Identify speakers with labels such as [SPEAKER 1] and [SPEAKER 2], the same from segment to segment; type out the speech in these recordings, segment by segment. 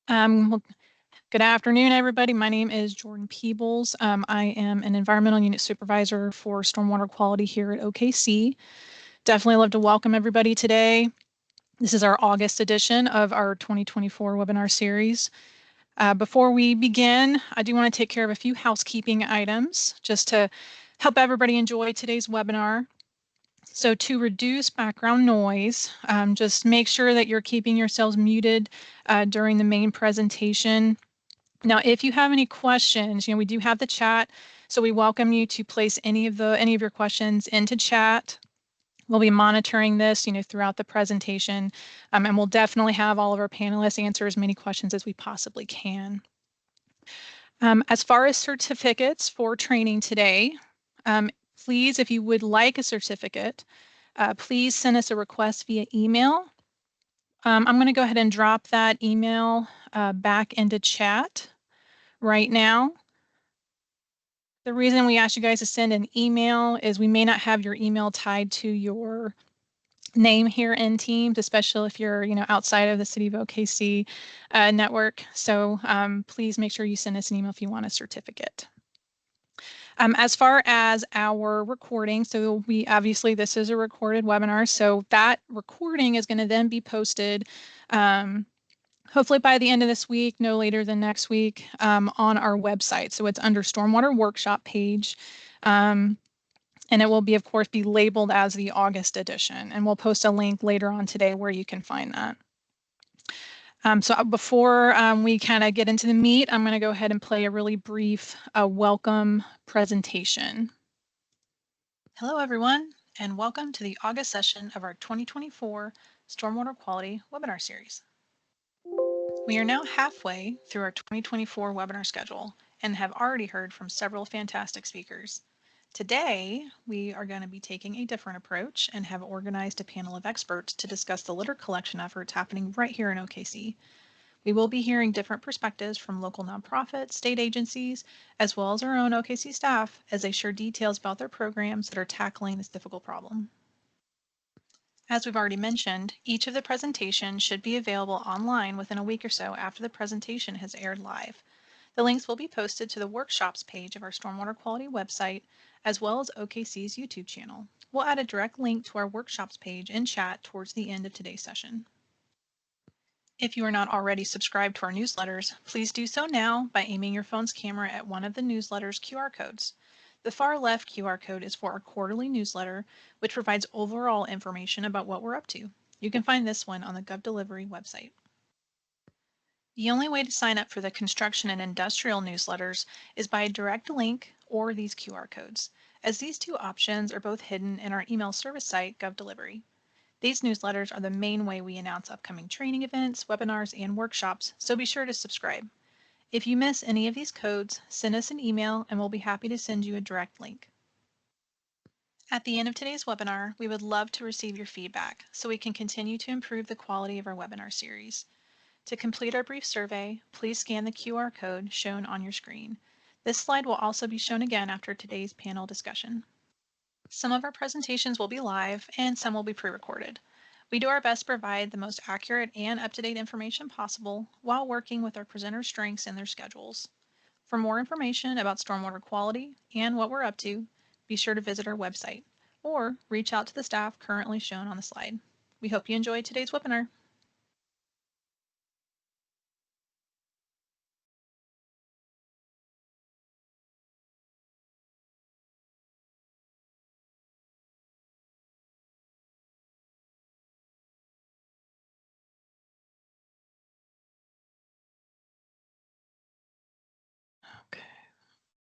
[SPEAKER 1] Well, good afternoon, everybody. My name is Jordan Peebles. I am an environmental unit supervisor for stormwater quality here at OKC. Definitely love to welcome everybody today. This is our August edition of our 2024 webinar series. Before we begin, I do want to take care of a few housekeeping items just to help everybody enjoy today's webinar. So to reduce background noise, just make sure that you're keeping yourselves muted during the main presentation. Now, if you have any questions, we do have the chat, so we welcome you to place any of your questions into chat. We'll be monitoring this, throughout the presentation, and we'll definitely have all of our panelists answer as many questions as we possibly can. As far as certificates for training today, please, if you would like a certificate, please send us a request via email. I'm going to go ahead and drop that email back into chat right now. The reason we ask you guys to send an email is we may not have your email tied to your name here in Teams, especially if you're, outside of the City of OKC network. So please make sure you send us an email if you want a certificate. As far as our recording, so obviously this is a recorded webinar, so that recording is going to then be posted hopefully by the end of this week, no later than next week, on our website. So it's under Stormwater Workshop page. And it will be, of course, be labeled as the August edition. And we'll post a link later on today where you can find that. So before we kind of get into the meat, I'm going to go ahead and play a really brief welcome presentation. Hello, everyone, and welcome to the August session of our 2024 Stormwater Quality webinar series. We are now halfway through our 2024 webinar schedule and have already heard from several fantastic speakers. Today, we are going to be taking a different approach and have organized a panel of experts to discuss the litter collection efforts happening right here in OKC. We will be hearing different perspectives from local nonprofits, state agencies, as well as our own OKC staff as they share details about their programs that are tackling this difficult problem. As we've already mentioned, each of the presentations should be available online within a week or so after the presentation has aired live. The links will be posted to the workshops page of our Stormwater Quality website, as well as OKC's YouTube channel. We'll add a direct link to our workshops page in chat towards the end of today's session. If you are not already subscribed to our newsletters, please do so now by aiming your phone's camera at one of the newsletter's QR codes. The far left QR code is for our quarterly newsletter, which provides overall information about what we're up to. You can find this one on the GovDelivery website. The only way to sign up for the construction and industrial newsletters is by a direct link or these QR codes, as these two options are both hidden in our email service site, GovDelivery. These newsletters are the main way we announce upcoming training events, webinars, and workshops, so be sure to subscribe. If you miss any of these codes, send us an email and we'll be happy to send you a direct link. At the end of today's webinar, we would love to receive your feedback so we can continue to improve the quality of our webinar series. To complete our brief survey, please scan the QR code shown on your screen. This slide will also be shown again after today's panel discussion. Some of our presentations will be live and some will be pre-recorded. We do our best to provide the most accurate and up-to-date information possible while working with our presenters' strengths and their schedules. For more information about stormwater quality and what we're up to, be sure to visit our website or reach out to the staff currently shown on the slide. We hope you enjoyed today's webinar. Okay.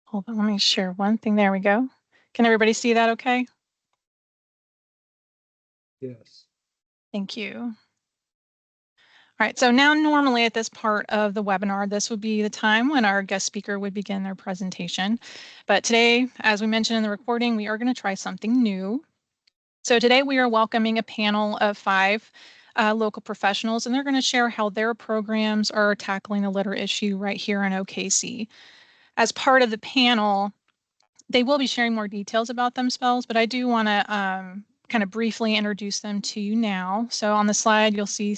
[SPEAKER 1] Hold on, let me share one thing. There we go. Can everybody see that okay?
[SPEAKER 2] Yes.
[SPEAKER 1] Thank you. All right, so now normally at this part of the webinar, this would be the time when our guest speaker would begin their presentation. But today, as we mentioned in the recording, we are going to try something new. So today we are welcoming a panel of 5 local professionals, and they're going to share how their programs are tackling the litter issue right here in OKC. As part of the panel, they will be sharing more details about themselves, but I do want to kind of briefly introduce them to you now. So on the slide, you'll see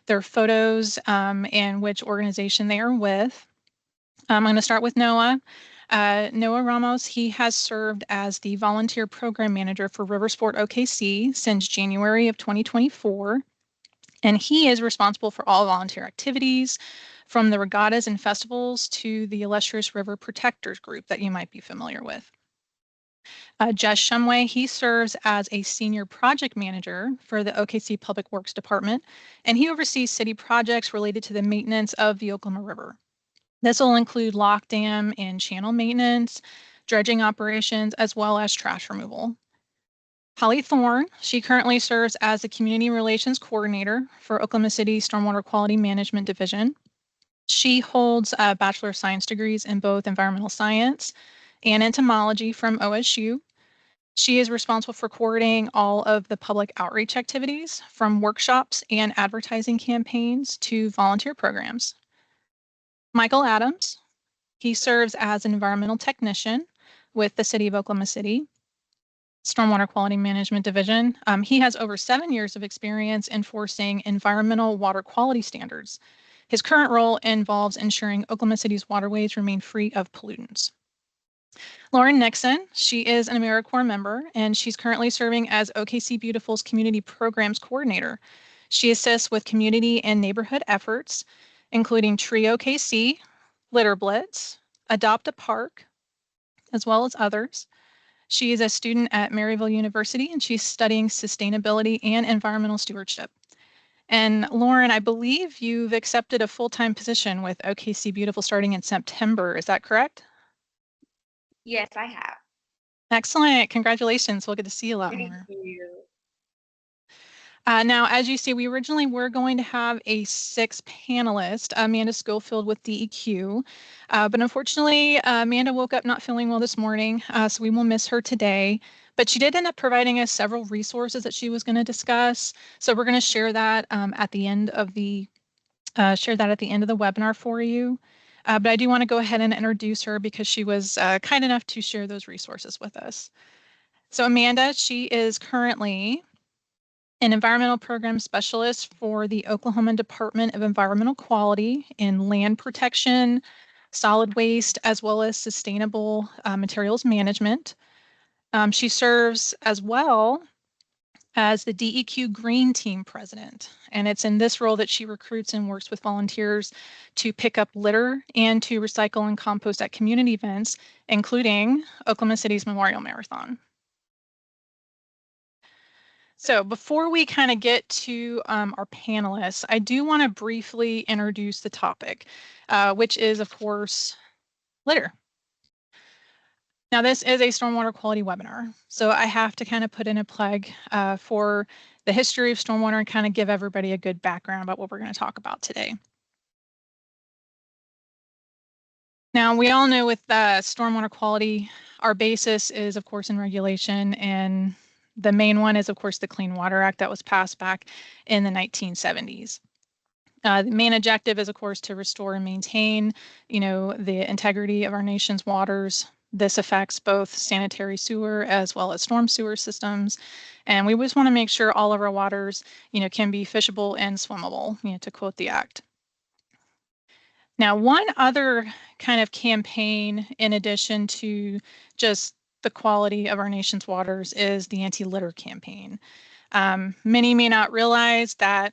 [SPEAKER 1] their photos and which organization they are with. I'm going to start with Noah. Noah Ramos, he has served as the volunteer program manager for Riversport OKC since January of 2024. And he is responsible for all volunteer activities, from the regattas and festivals to the Illustrious River Protectors group that you might be familiar with. Jess Shumway, he serves as a senior project manager for the OKC Public Works Department, and he oversees city projects related to the maintenance of the Oklahoma River. This will include lock dam and channel maintenance, dredging operations, as well as trash removal. Holly Thorne, she currently serves as the Community Relations Coordinator for Oklahoma City Stormwater Quality Management Division. She holds Bachelor of Science degrees in both environmental science and entomology from OSU. She is responsible for coordinating all of the public outreach activities, from workshops and advertising campaigns to volunteer programs. Michael Adams, he serves as an environmental technician with the City of Oklahoma City Stormwater Quality Management Division. He has over 7 years of experience enforcing environmental water quality standards. His current role involves ensuring Oklahoma City's waterways remain free of pollutants. Lauren Nixon, she is an AmeriCorps member, and she's currently serving as OKC Beautiful's Community Programs Coordinator. She assists with community and neighborhood efforts, including Tree OKC, Litter Blitz, Adopt a Park, as well as others. She is a student at Maryville University, and she's studying sustainability and environmental stewardship. And Lauren, I believe you've accepted a full-time position with OKC Beautiful starting in September. Is that correct?
[SPEAKER 2] Yes, I have.
[SPEAKER 1] Excellent. Congratulations. We'll get to see you a lot more.
[SPEAKER 2] Thank you.
[SPEAKER 1] Now, as you see, we originally were going to have a 6th panelist, Amanda Schofield with DEQ, but unfortunately, Amanda woke up not feeling well this morning, so we will miss her today. But she did end up providing us several resources that she was going to discuss, so we're going to share that at the end of the webinar for you. But I do want to go ahead and introduce her because she was kind enough to share those resources with us. So Amanda, she is currently an environmental program specialist for the Oklahoma Department of Environmental Quality in land protection, solid waste, as well as sustainable materials management. She serves as well as the DEQ Green Team president, and it's in this role that she recruits and works with volunteers to pick up litter and to recycle and compost at community events, including Oklahoma City's Memorial Marathon. So before we kind of get to our panelists, I do want to briefly introduce the topic, which is, of course, litter. Now, this is a stormwater quality webinar, so I have to kind of put in a plug for the history of stormwater and kind of give everybody a good background about what we're going to talk about today. Now, we all know with stormwater quality, our basis is, of course, in regulation, and the main one is, of course, the Clean Water Act that was passed back in the 1970s. The main objective is, of course, to restore and maintain, the integrity of our nation's waters. This affects both sanitary sewer as well as storm sewer systems. And we always want to make sure all of our waters, can be fishable and swimmable, to quote the act. Now, one other kind of campaign, in addition to just the quality of our nation's waters, is the anti-litter campaign. Many may not realize that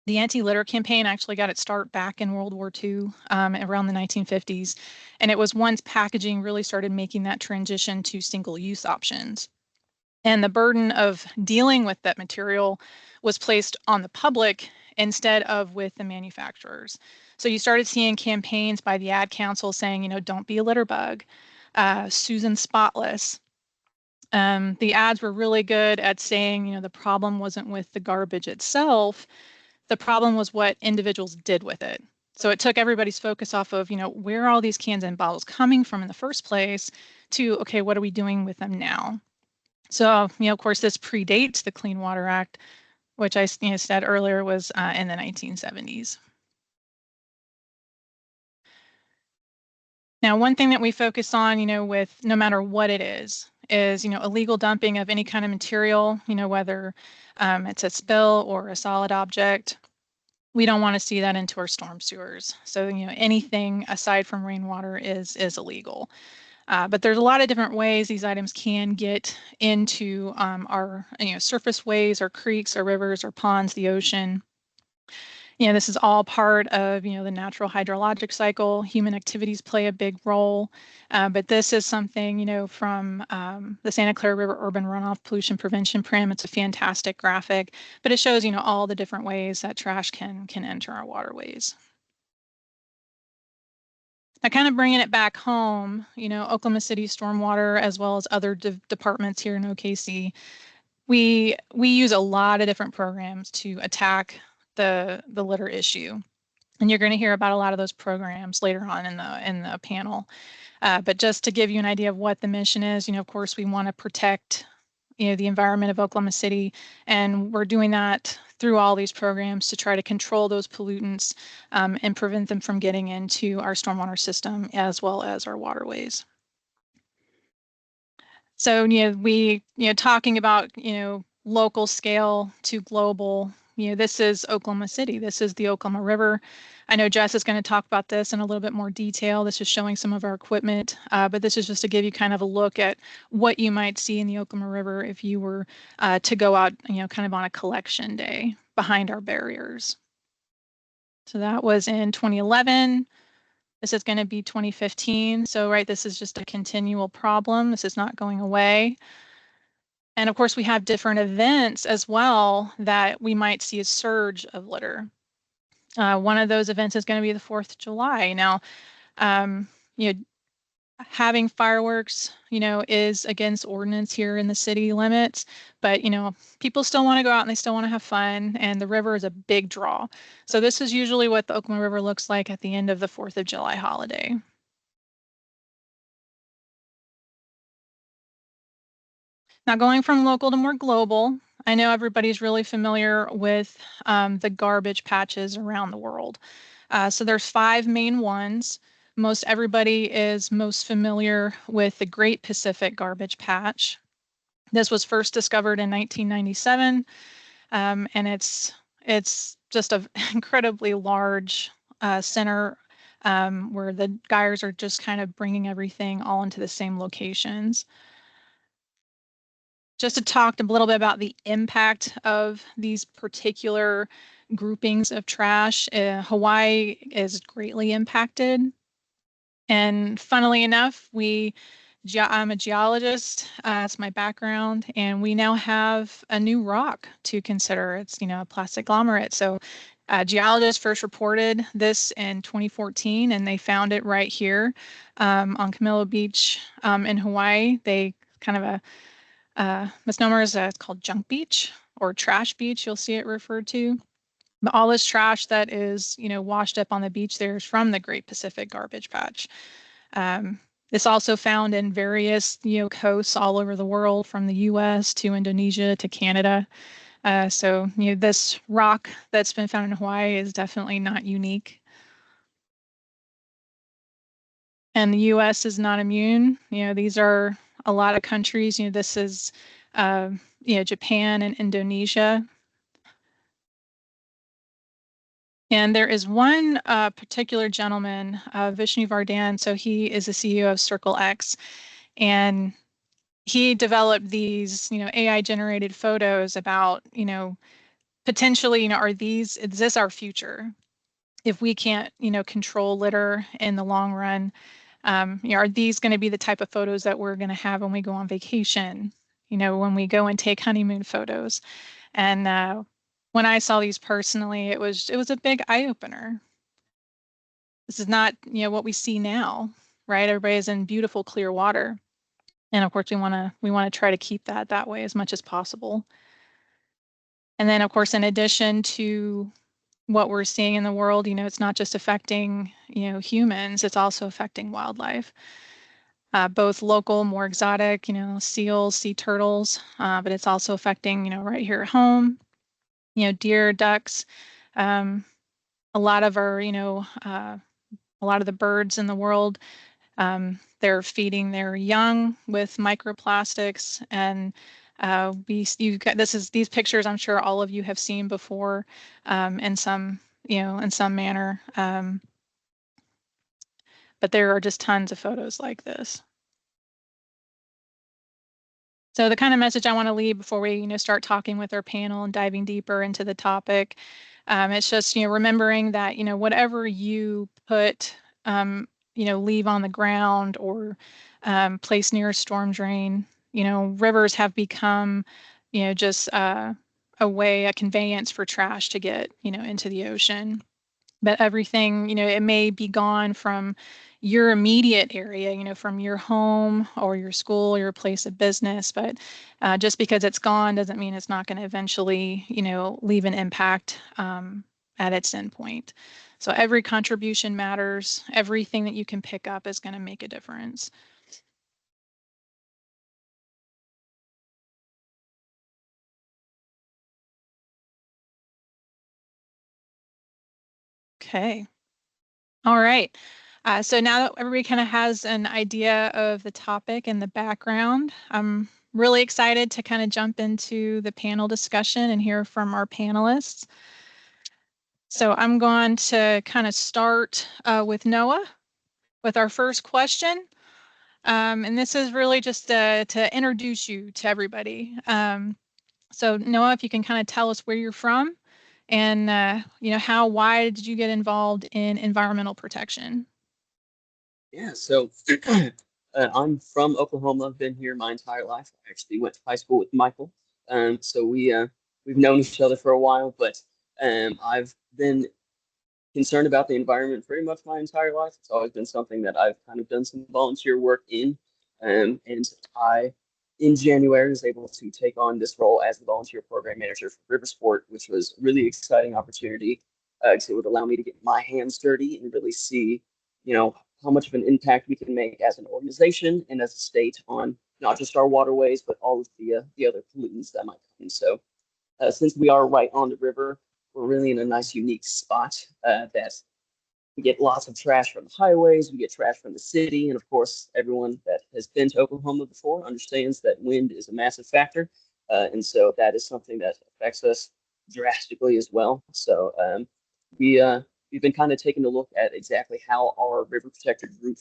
[SPEAKER 1] the anti-litter campaign actually got its start back in World War II, around the 1950s, and it was once packaging really started making that transition to single-use options. And the burden of dealing with that material was placed on the public instead of with the manufacturers. So you started seeing campaigns by the Ad Council saying, don't be a litter bug, Susan Spotless. The ads were really good at saying, the problem wasn't with the garbage itself. The problem was what individuals did with it. So it took everybody's focus off of, where are all these cans and bottles coming from in the first place to, okay, what are we doing with them now? So, of course, this predates the Clean Water Act, which I said earlier was in the 1970s. Now, one thing that we focus on, with no matter what it is, is, illegal dumping of any kind of material, whether it's a spill or a solid object. We don't want to see that into our storm sewers. So, anything aside from rainwater is illegal. But there's a lot of different ways these items can get into our, surface ways, our creeks, our rivers, our ponds, the ocean. This is all part of, the natural hydrologic cycle. Human activities play a big role. But this is something, from the Santa Clara River Urban Runoff Pollution Prevention Program. It's a fantastic graphic, but it shows, all the different ways that trash can enter our waterways. Now, kind of bringing it back home, Oklahoma City Stormwater, as well as other departments here in OKC, we use a lot of different programs to attack the litter issue. And you're going to hear about a lot of those programs later on in the panel. But just to give you an idea of what the mission is, of course, we want to protect, the environment of Oklahoma City, and we're doing that through all these programs to try to control those pollutants and prevent them from getting into our stormwater system as well as our waterways. So, we, talking about, local scale to global, this is Oklahoma City. This is the Oklahoma River. I know Jess is going to talk about this in a little bit more detail. This is showing some of our equipment, but this is just to give you kind of a look at what you might see in the Oklahoma River if you were to go out, kind of on a collection day behind our barriers. So that was in 2011. This is going to be 2015. So, right, this is just a continual problem. This is not going away. And of course, we have different events as well that we might see a surge of litter. One of those events is going to be the 4th of July. Now, you know, having fireworks, is against ordinance here in the city limits, but, people still want to go out and they still want to have fun, and the river is a big draw. So this is usually what the Oklahoma River looks like at the end of the 4th of July holiday. Now, going from local to more global, I know everybody's really familiar with the garbage patches around the world. So there's 5 main ones. Most everybody is most familiar with the Great Pacific Garbage Patch. This was first discovered in 1997, and it's just an incredibly large center where the gyres are just kind of bringing everything all into the same locations. Just to talk a little bit about the impact of these particular groupings of trash, Hawaii is greatly impacted. And funnily enough, I'm a geologist, that's my background, and we now have a new rock to consider. It's, a plastic glomerate. So geologists first reported this in 2014, and they found it right here on Camilo Beach in Hawaii. They kind of misnomer is it's called junk beach or trash beach. You'll see it referred to. But all this trash that is, washed up on the beach there is from the Great Pacific Garbage Patch. It's also found in various, coasts all over the world, from the U.S. to Indonesia to Canada. So, this rock that's been found in Hawaii is definitely not unique. And the U.S. is not immune. These are a lot of countries. This is, Japan and Indonesia. And there is one particular gentleman, Vishnu Vardhan. So he is the CEO of Circle X, and he developed these, AI generated photos about, potentially, is this our future? If we can't, control litter in the long run, are these going to be the type of photos that we're going to have when we go on vacation? When we go and take honeymoon photos. And when I saw these personally, it was a big eye opener. This is not, what we see now, right? Everybody's in beautiful clear water. And of course, we want to try to keep that way as much as possible. And then, of course, in addition to what we're seeing in the world, it's not just affecting, humans, it's also affecting wildlife, both local, more exotic, seals, sea turtles, but it's also affecting, right here at home, deer, ducks, a lot of our, a lot of the birds in the world, They're feeding their young with microplastics, and these pictures I'm sure all of you have seen before in some manner. But there are just tons of photos like this. So the kind of message I want to leave before we, start talking with our panel and diving deeper into the topic, it's just, remembering that, whatever you put, leave on the ground or place near a storm drain, rivers have become, just a conveyance for trash to get, into the ocean. But everything, it may be gone from your immediate area, from your home or your school or your place of business. But just because it's gone doesn't mean it's not going to eventually, leave an impact at its endpoint. So every contribution matters. Everything that you can pick up is going to make a difference. Okay. All right. So now that everybody kind of has an idea of the topic and the background, I'm really excited to kind of jump into the panel discussion and hear from our panelists. So I'm going to kind of start with Noah with our first question. And this is really just to introduce you to everybody. So Noah, if you can kind of tell us where you're from and, why did you get involved in environmental protection?
[SPEAKER 3] Yeah, so I'm from Oklahoma. I've been here my entire life. I actually went to high school with Michael. So we've known each other for a while, but I've been concerned about the environment pretty much my entire life. It's always been something that I've kind of done some volunteer work in. And I, in January, was able to take on this role as the volunteer program manager for River Sport, which was a really exciting opportunity because it would allow me to get my hands dirty and really see, how much of an impact we can make as an organization and as a state on not just our waterways, but all of the other pollutants that might come. So since we are right on the river, we're really in a nice, unique spot that we get lots of trash from the highways, we get trash from the city, and of course, everyone that has been to Oklahoma before understands that wind is a massive factor, and so that is something that affects us drastically as well. So we've been kind of taking a look at exactly how our river protector group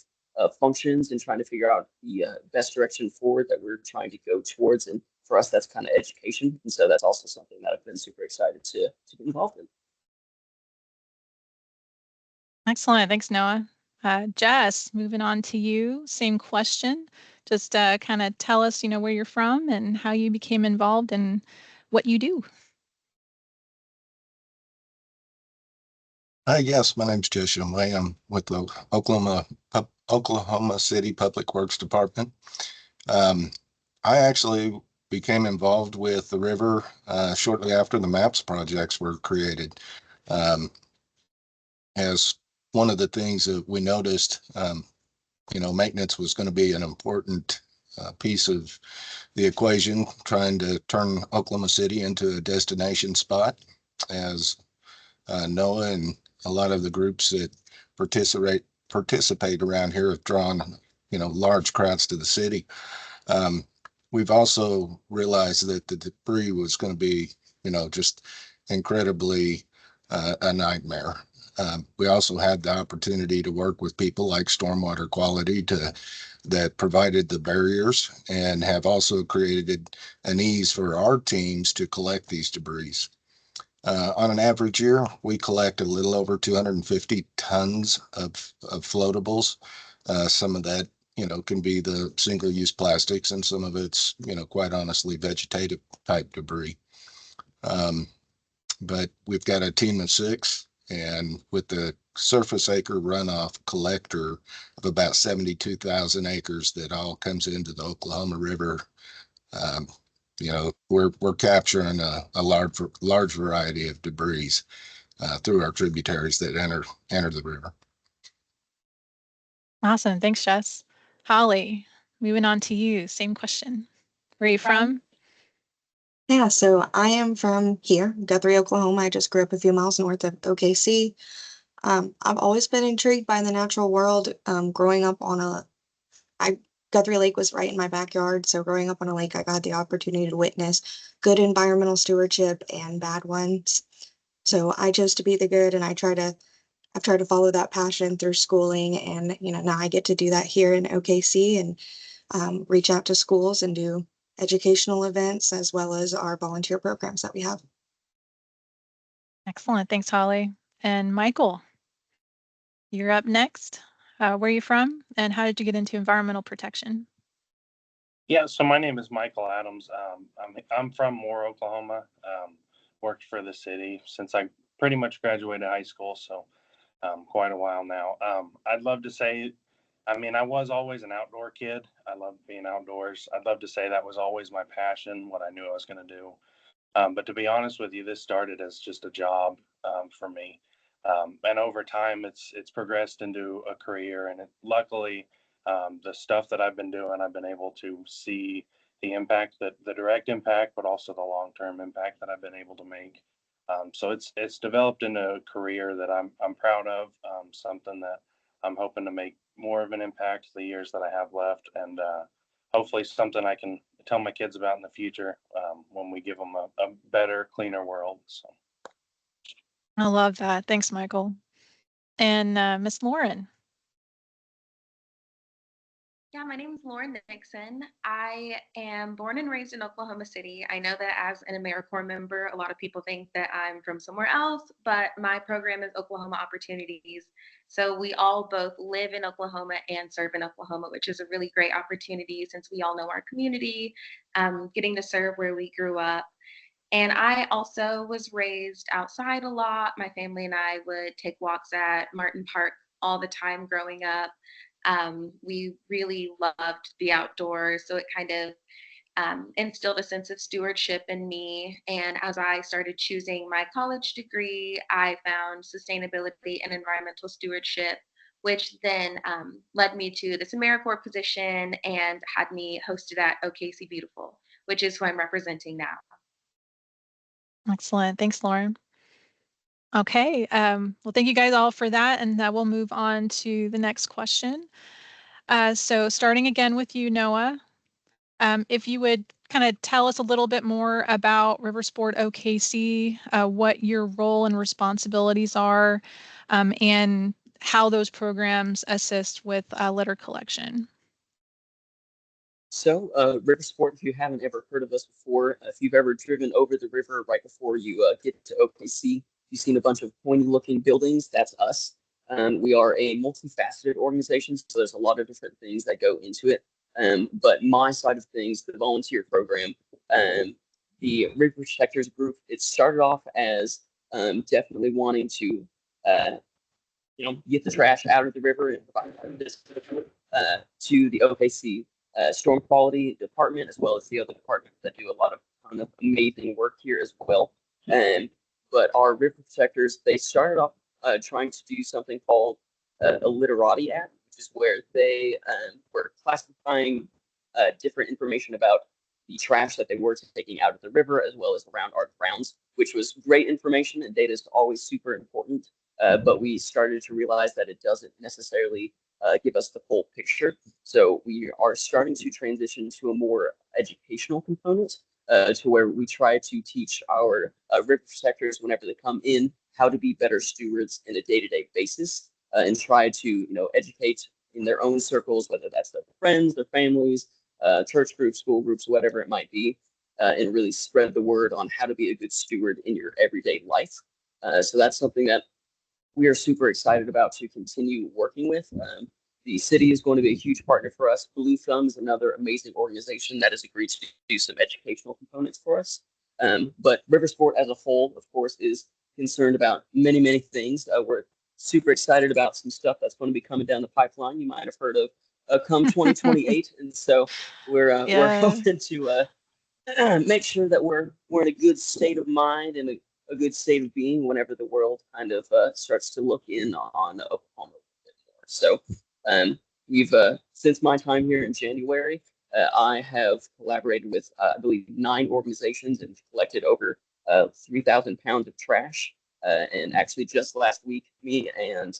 [SPEAKER 3] functions and trying to figure out the best direction forward that we're trying to go towards. And for us, that's kind of education. And so that's also something that I've been super excited to get involved in.
[SPEAKER 1] Excellent. Thanks, Noah. Jess, moving on to you. Same question. Just kind of tell us, where you're from and how you became involved and what you do.
[SPEAKER 4] Yes, my name's Joshua May. I'm with the Oklahoma City Public Works Department. I actually became involved with the river shortly after the MAPS projects were created. As one of the things that we noticed, maintenance was going to be an important piece of the equation, trying to turn Oklahoma City into a destination spot, as Noah and a lot of the groups that participate around here have drawn, large crowds to the city. We've also realized that the debris was going to be, just incredibly a nightmare. We also had the opportunity to work with people like Stormwater Quality that provided the barriers and have also created an ease for our teams to collect these debris. On an average year, we collect a little over 250 tons of floatables. Some of that, can be the single-use plastics, and some of it's, quite honestly, vegetative type debris. But we've got a team of 6, and with the surface acre runoff collector of about 72,000 acres that all comes into the Oklahoma River, we're capturing a large variety of debris through our tributaries that enter the river.
[SPEAKER 1] Awesome. Thanks, Jess. Holly, moving on to you. Same question. Where are you from?
[SPEAKER 5] Yeah, so I am from here, Guthrie, Oklahoma. I just grew up a few miles north of OKC. I've always been intrigued by the natural world. Growing up on a Guthrie Lake was right in my backyard. So growing up on a lake, I got the opportunity to witness good environmental stewardship and bad ones. So I chose to be the good, and I've tried to follow that passion through schooling. And, now I get to do that here in OKC and reach out to schools and do educational events as well as our volunteer programs that we have.
[SPEAKER 1] Excellent. Thanks, Holly. And Michael, you're up next. Where are you from, and how did you get into environmental protection?
[SPEAKER 6] Yeah, so my name is Michael Adams. I'm from Moore, Oklahoma. Worked for the city since I pretty much graduated high school, so quite a while now. I'd love to say, I was always an outdoor kid. I loved being outdoors. I'd love to say that was always my passion, what I knew I was going to do. But to be honest with you, this started as just a job for me, and over time, it's progressed into a career. And luckily, the stuff that I've been doing, I've been able to see the impact, the direct impact, but also the long term impact that I've been able to make. So it's developed into a career that I'm proud of, something that I'm hoping to make more of an impact the years that I have left, and hopefully something I can tell my kids about in the future when we give them a better, cleaner world. So.
[SPEAKER 1] I love that. Thanks, Michael. And Miss Lauren.
[SPEAKER 2] Yeah, my name is Lauren Nixon. I am born and raised in Oklahoma City. I know that as an AmeriCorps member, a lot of people think that I'm from somewhere else, but my program is Oklahoma Opportunities. So we all both live in Oklahoma and serve in Oklahoma, which is a really great opportunity since we all know our community, getting to serve where we grew up. And I also was raised outside a lot. My family and I would take walks at Martin Park all the time growing up. We really loved the outdoors, so it kind of instilled a sense of stewardship in me. And as I started choosing my college degree, I found sustainability and environmental stewardship, which then led me to this AmeriCorps position and had me hosted at OKC Beautiful, which is who I'm representing now.
[SPEAKER 1] Excellent. Thanks, Lauren. Okay. Well, thank you guys all for that. And we'll move on to the next question. So starting again with you, Noah, if you would kind of tell us a little bit more about Riversport OKC, what your role and responsibilities are, and how those programs assist with litter collection.
[SPEAKER 3] So, River Sport, if you haven't ever heard of us before, if you've ever driven over the river right before you get to OKC, you've seen a bunch of pointy-looking buildings, that's us. We are a multifaceted organization, so there's a lot of different things that go into it. But my side of things, the volunteer program, the River Protectors group, it started off as definitely wanting to, get the trash out of the river and provide this to the OKC storm quality department, as well as the other departments that do a lot of kind of amazing work here as well. But our river protectors, they started off trying to do something called a literati act, which is where they were classifying different information about the trash that they were taking out of the river, as well as around our grounds, which was great information, and data is always super important. But we started to realize that it doesn't necessarily give us the full picture. So we are starting to transition to a more educational component to where we try to teach our river protectors whenever they come in how to be better stewards in a day-to-day basis, and try to educate in their own circles, whether that's their friends, their families, church groups, school groups, whatever it might be, and really spread the word on how to be a good steward in your everyday life. So that's something that we are super excited about to continue working with. The city is going to be a huge partner for us. Blue Thumb is another amazing organization that has agreed to do some educational components for us. But Riversport as a whole, of course, is concerned about many, many things. We're super excited about some stuff that's going to be coming down the pipeline. You might have heard of come 2028. And so we're hoping to make sure that we're in a good state of mind and a good state of being whenever the world kind of starts to look in on Oklahoma a bit more. So we've since my time here in January, I have collaborated with I believe 9 organizations and collected over 3,000 pounds of trash. And actually, just last week, me and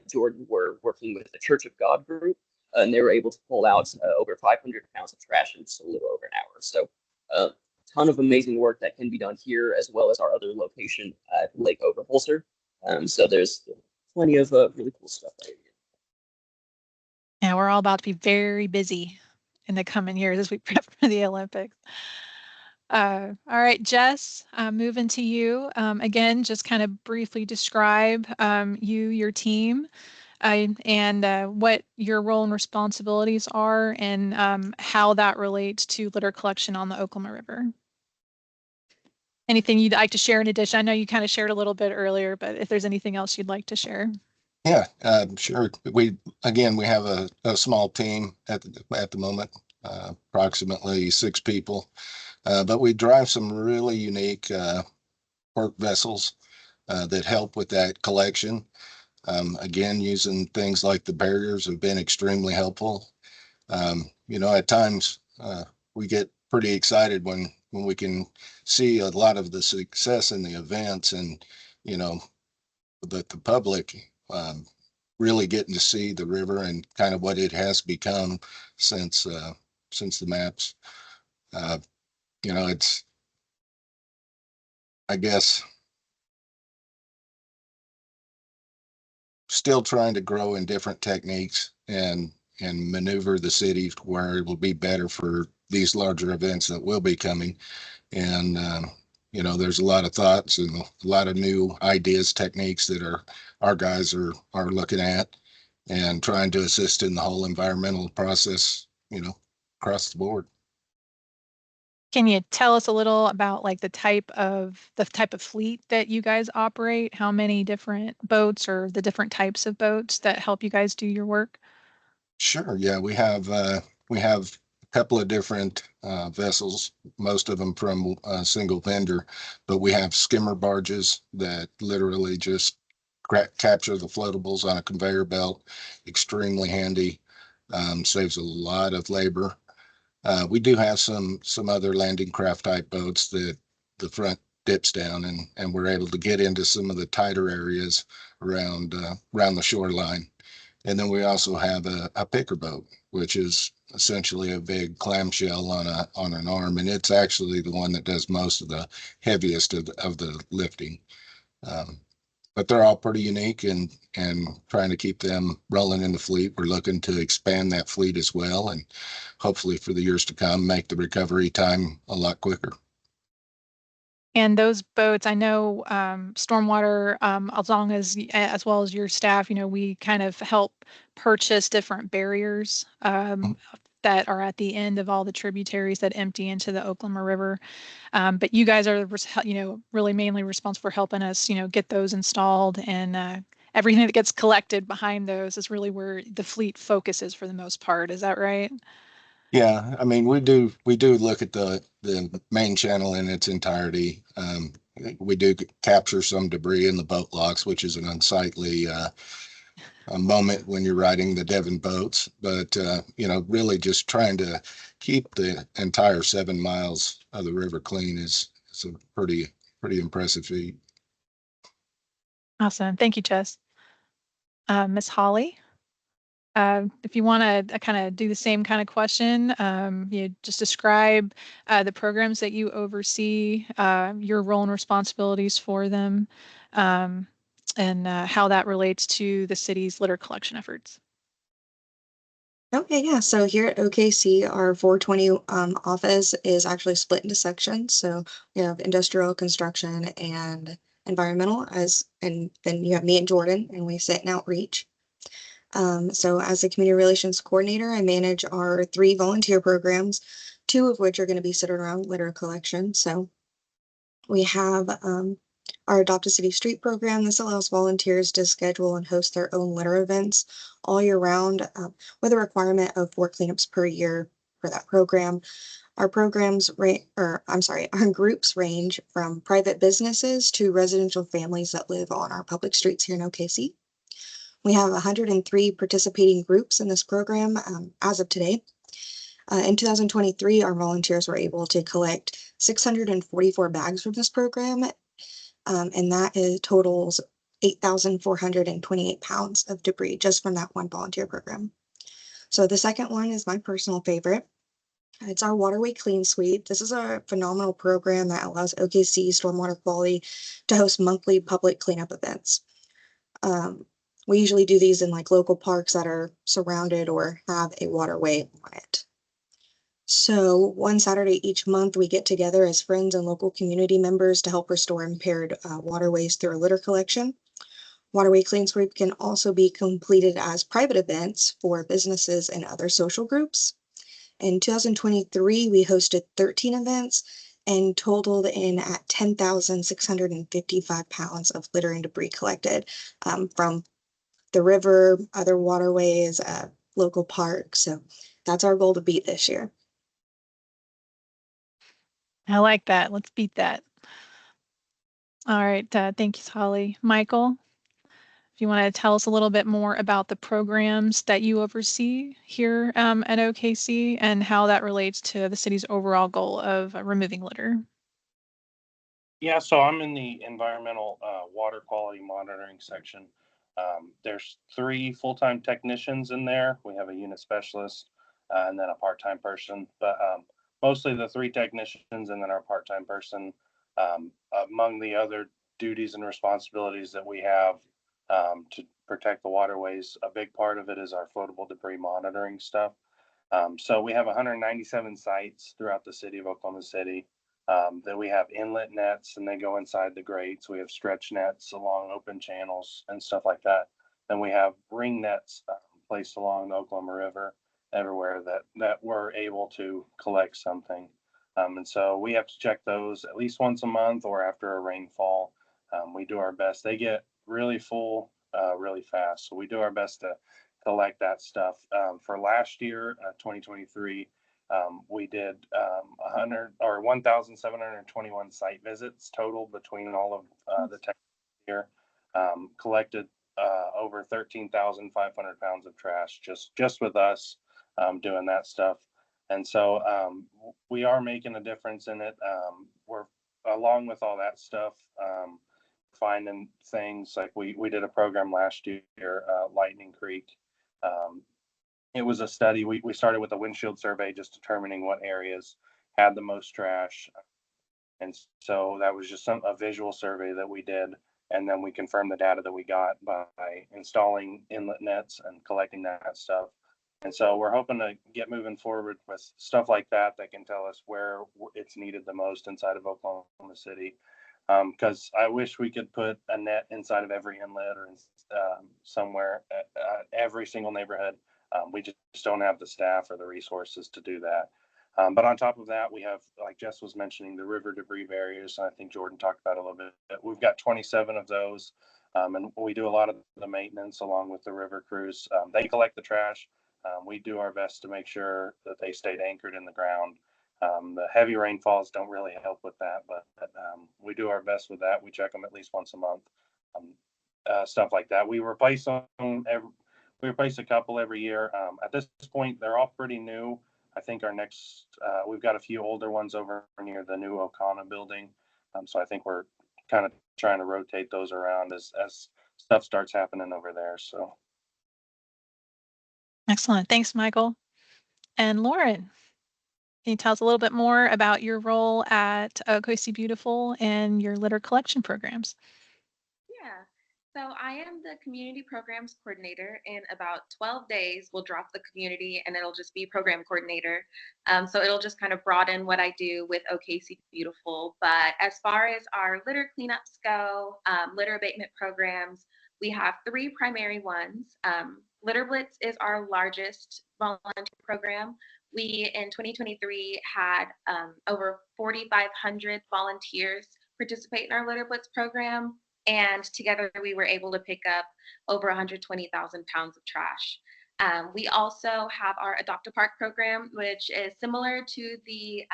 [SPEAKER 3] Jordan were working with the Church of God group, and they were able to pull out over 500 pounds of trash in just a little over an hour. So a ton of amazing work that can be done here, as well as our other location at Lake Overholser. So there's plenty of really cool stuff there.
[SPEAKER 1] Yeah, we're all about to be very busy in the coming years as we prep for the Olympics. All right, Jess, moving to you. Again, just kind of briefly describe your team, and what your role and responsibilities are, and how that relates to litter collection on the Oklahoma River. Anything you'd like to share in addition? I know you kind of shared a little bit earlier, but if there's anything else you'd like to share.
[SPEAKER 4] Yeah, sure. We have a small team at the moment, approximately 6 people, but we drive some really unique work vessels that help with that collection. Again, using things like the barriers have been extremely helpful. At times we get pretty excited when we can see a lot of the success in the events, and that the public really getting to see the river and kind of what it has become since the maps. It's, I guess, still trying to grow in different techniques and maneuver the city where it will be better for these larger events that will be coming. And there's a lot of thoughts and a lot of new ideas, techniques that our guys are looking at and trying to assist in the whole environmental process, across the board.
[SPEAKER 1] Can you tell us a little about like the type of fleet that you guys operate? How many different boats, or the different types of boats that help you guys do your work?
[SPEAKER 4] Sure. Yeah, we have a couple of different vessels, most of them from a single vendor, but we have skimmer barges that literally just capture the floatables on a conveyor belt. Extremely handy. Saves a lot of labor. We do have some other landing craft type boats that the front dips down, and we're able to get into some of the tighter areas around the shoreline. And then we also have a picker boat, which is essentially a big clamshell on an arm, and it's actually the one that does most of the heaviest of the lifting. But they're all pretty unique, and trying to keep them rolling in the fleet. We're looking to expand that fleet as well, and hopefully for the years to come, make the recovery time a lot quicker.
[SPEAKER 1] And those boats, I know, stormwater, as well as your staff, we kind of help purchase different barriers that are at the end of all the tributaries that empty into the Oklahoma River. But you guys are, really mainly responsible for helping us, get those installed, and everything that gets collected behind those is really where the fleet focuses for the most part. Is that right?
[SPEAKER 4] Yeah, I mean, we do look at the main channel in its entirety. We do capture some debris in the boat locks, which is an unsightly a moment when you're riding the Devon boats. But really just trying to keep the entire 7 miles of the river clean is a pretty impressive feat.
[SPEAKER 1] Awesome. Thank you, Jess. Miss Holly, if you want to kind of do the same kind of question, you just describe the programs that you oversee, your role and responsibilities for them, and how that relates to the city's litter collection efforts.
[SPEAKER 5] Okay, yeah. So here at OKC, our 420 office is actually split into sections. So you have industrial, construction, and environmental, and then you have me and Jordan, and we sit in outreach. So as a community relations coordinator, I manage our 3 volunteer programs, 2 of which are going to be centered around litter collection. So we have our Adopt a City Street program. This allows volunteers to schedule and host their own litter events all year round, with a requirement of 4 cleanups per year for that program. Our our groups range from private businesses to residential families that live on our public streets here in OKC. We have 103 participating groups in this program as of today. In 2023, our volunteers were able to collect 644 bags from this program, and that totals 8,428 pounds of debris just from that one volunteer program. So the second one is my personal favorite. It's our Waterway Clean Sweep. This is a phenomenal program that allows OKC Stormwater Quality to host monthly public cleanup events. We usually do these in like local parks that are surrounded or have a waterway on it. So one Saturday each month, we get together as friends and local community members to help restore impaired waterways through a litter collection. Waterway Clean Sweep can also be completed as private events for businesses and other social groups. In 2023, we hosted 13 events and totaled in at 10,655 pounds of litter and debris collected from the river, other waterways, local parks. So that's our goal to beat this year.
[SPEAKER 1] I like that. Let's beat that. All right. Thank you, Holly. Michael, if you want to tell us a little bit more about the programs that you oversee here at OKC and how that relates to the city's overall goal of removing litter.
[SPEAKER 6] Yeah, so I'm in the environmental water quality monitoring section. There's 3 full-time technicians in there. We have a unit specialist and then a part-time person, but mostly the 3 technicians and then our part-time person. Among the other duties and responsibilities that we have to protect the waterways, a big part of it is our floatable debris monitoring stuff. So we have 197 sites throughout the city of Oklahoma City. That we have inlet nets and they go inside the grates. We have stretch nets along open channels and stuff like that. Then we have ring nets placed along the Oklahoma River everywhere that we're able to collect something. And so we have to check those at least once a month or after a rainfall. We do our best. They get really full really fast. So we do our best to collect that stuff. For last year, 2023, we did 1,721 site visits total between all of the tech here. Collected over 13,500 pounds of trash just with us doing that stuff. And so we are making a difference in it. We're along with all that stuff, finding things like we did a program last year, Lightning Creek. It was a study. We started with a windshield survey, just determining what areas had the most trash. And so that was just a visual survey that we did. And then we confirmed the data that we got by installing inlet nets and collecting that stuff. And so we're hoping to get moving forward with stuff like that can tell us where it's needed the most inside of Oklahoma City. Because I wish we could put a net inside of every inlet or somewhere, every single neighborhood. We just don't have the staff or the resources to do that. But on top of that, we have, like Jess was mentioning, the river debris barriers. And I think Jordan talked about it a little bit. We've got 27 of those. And we do a lot of the maintenance along with the river crews. They collect the trash. We do our best to make sure that they stayed anchored in the ground. The heavy rainfalls don't really help with that, but we do our best with that. We check them at least once a month. Stuff like that. We replace them we replace a couple every year. At this point, they're all pretty new. I think our next, we've got a few older ones over near the new Okana building. So I think we're kind of trying to rotate those around as stuff starts happening over there. So.
[SPEAKER 1] Excellent. Thanks, Michael. And Lauren, can you tell us a little bit more about your role at OKC Beautiful and your litter collection programs?
[SPEAKER 2] Yeah. So I am the community programs coordinator. In about 12 days, we'll drop the community and it'll just be program coordinator. So it'll just kind of broaden what I do with OKC Beautiful. But as far as our litter cleanups go, litter abatement programs, we have 3 primary ones. Litter Blitz is our largest volunteer program. We, in 2023, had over 4,500 volunteers participate in our Litter Blitz program. And together we were able to pick up over 120,000 pounds of trash. We also have our Adopt a Park program, which is similar to the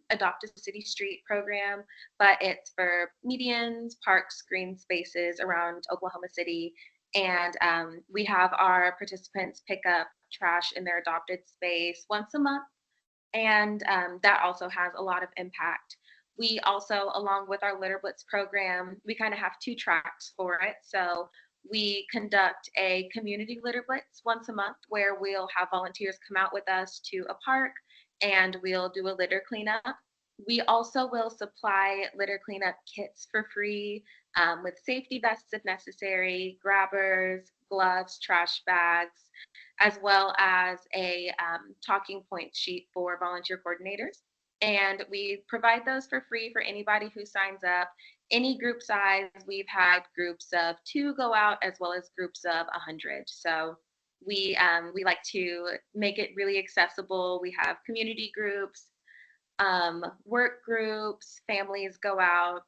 [SPEAKER 2] Adopt a City Street program, but it's for medians, parks, green spaces around Oklahoma City. And we have our participants pick up trash in their adopted space once a month. And that also has a lot of impact. We also, along with our Litter Blitz program, we kind of have 2 tracks for it. So we conduct a community litter blitz once a month where we'll have volunteers come out with us to a park and we'll do a litter cleanup. We also will supply litter cleanup kits for free with safety vests if necessary, grabbers, gloves, trash bags, as well as a talking point sheet for volunteer coordinators. And we provide those for free for anybody who signs up. Any group size, we've had groups of 2 go out as well as groups of 100. So we like to make it really accessible. We have community groups, work groups, families go out.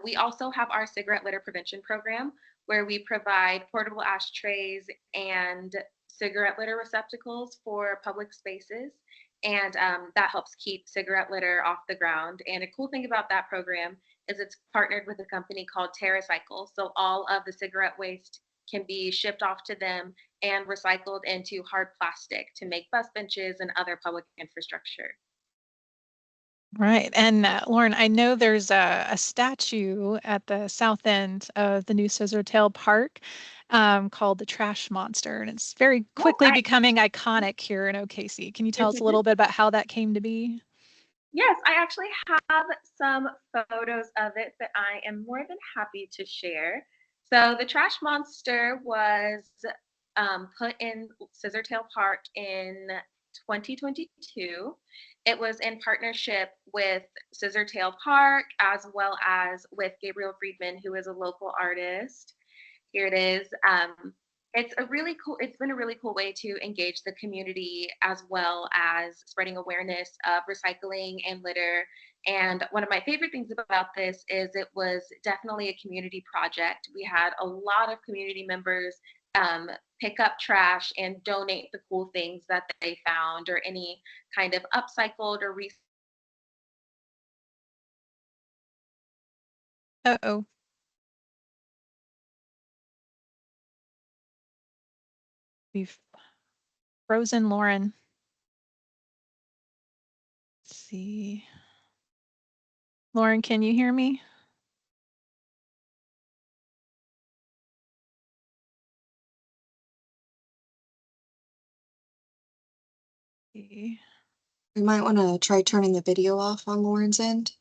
[SPEAKER 2] We also have our cigarette litter prevention program where we provide portable ashtrays and cigarette litter receptacles for public spaces. And that helps keep cigarette litter off the ground. And a cool thing about that program is it's partnered with a company called TerraCycle. So all of the cigarette waste can be shipped off to them and recycled into hard plastic to make bus benches and other public infrastructure.
[SPEAKER 1] Right. And Lauren, I know there's a statue at the south end of the new Scissortail Park called the Trash Monster, and it's very quickly becoming iconic here in OKC. Can you tell us a little bit about how that came to be?
[SPEAKER 2] Yes, I actually have some photos of it that I am more than happy to share. So the Trash Monster was put in Scissortail Park in 2022. It was in partnership with Scissortail Park as well as with Gabriel Friedman, who is a local artist. Here it is. It's been a really cool way to engage the community as well as spreading awareness of recycling and litter. And one of my favorite things about this is it was definitely a community project. We had a lot of community members pick up trash and donate the cool things that they found or any kind of upcycled or
[SPEAKER 1] Uh-oh. We've frozen Lauren. Let's see. Lauren, can you hear me?
[SPEAKER 5] We might want to try turning the video off on Lauren's end.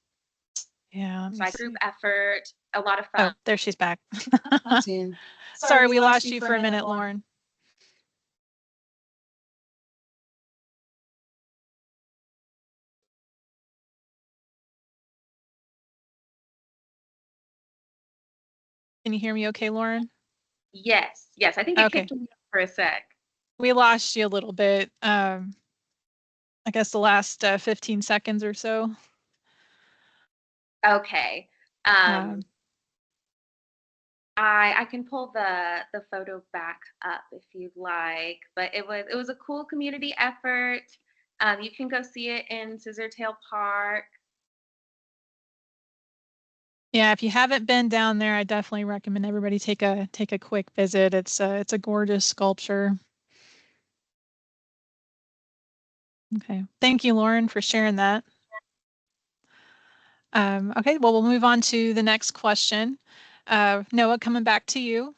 [SPEAKER 1] Yeah.
[SPEAKER 2] group effort, a lot of fun.
[SPEAKER 1] Oh, there she's back.
[SPEAKER 5] Yeah.
[SPEAKER 1] Sorry, we lost you for a minute, Lauren. Can you hear me okay, Lauren?
[SPEAKER 2] Yes, I think it
[SPEAKER 1] Okay.
[SPEAKER 2] kicked me for a sec.
[SPEAKER 1] We lost you a little bit. I guess the last 15 seconds or so.
[SPEAKER 2] Okay. I can pull the photo back up if you'd like, but it was a cool community effort. You can go see it in Scissortail Park.
[SPEAKER 1] Yeah, if you haven't been down there, I definitely recommend everybody take a quick visit. It's a gorgeous sculpture. Okay, thank you, Lauren, for sharing that. Okay, well, we'll move on to the next question. Noah, coming back to you.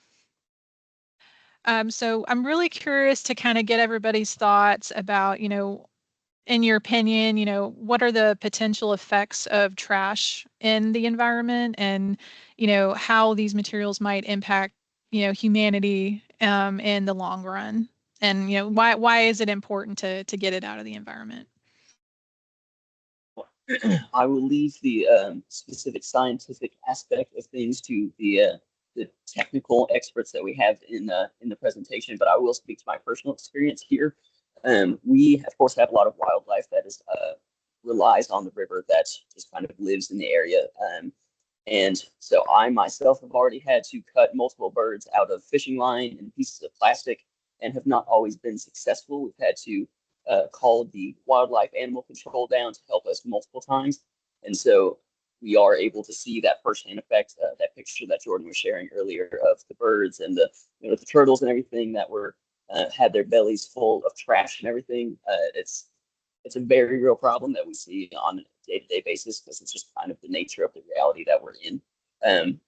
[SPEAKER 1] So I'm really curious to kind of get everybody's thoughts about, in your opinion, what are the potential effects of trash in the environment and, how these materials might impact, humanity in the long run? And, why is it important to get it out of the environment?
[SPEAKER 3] I will leave the specific scientific aspect of things to the technical experts that we have in the presentation, but I will speak to my personal experience here. We, of course, have a lot of wildlife that is relies on the river that just kind of lives in the area. And so I myself have already had to cut multiple birds out of fishing line and pieces of plastic and have not always been successful. We've had to call the wildlife animal control down to help us multiple times. And so we are able to see that firsthand effect, that picture that Jordan was sharing earlier of the birds and the turtles and everything that were had their bellies full of trash and everything. It's a very real problem that we see on a day-to-day basis because it's just kind of the nature of the reality that we're in.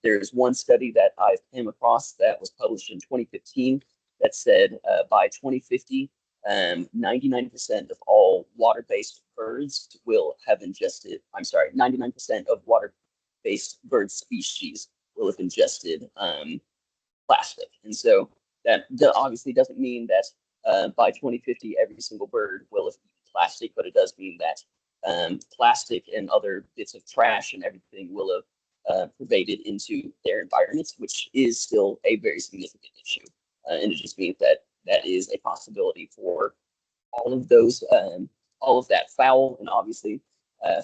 [SPEAKER 3] There's one study that I came across that was published in 2015 that said by 2050, 99% of all water-based birds will have ingested, 99% of water-based bird species will have ingested plastic. And so that obviously doesn't mean that by 2050, every single bird will have eaten plastic, but it does mean that plastic and other bits of trash and everything will have pervaded into their environments, which is still a very significant issue. And it just means that that is a possibility for all of those, all of that fowl, and obviously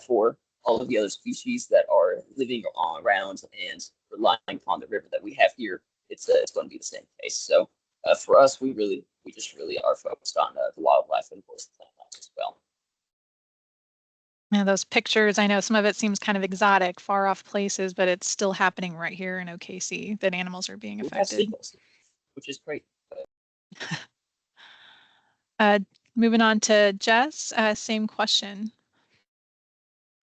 [SPEAKER 3] for all of the other species that are living around and relying on the river that we have here. It's going to be the same case. So for us, we just really are focused on the wildlife and of course the plant life as well.
[SPEAKER 1] Yeah, those pictures, I know some of it seems kind of exotic, far off places, but it's still happening right here in OKC that animals are being affected.
[SPEAKER 3] Which is great.
[SPEAKER 1] Moving on to Jess, same question.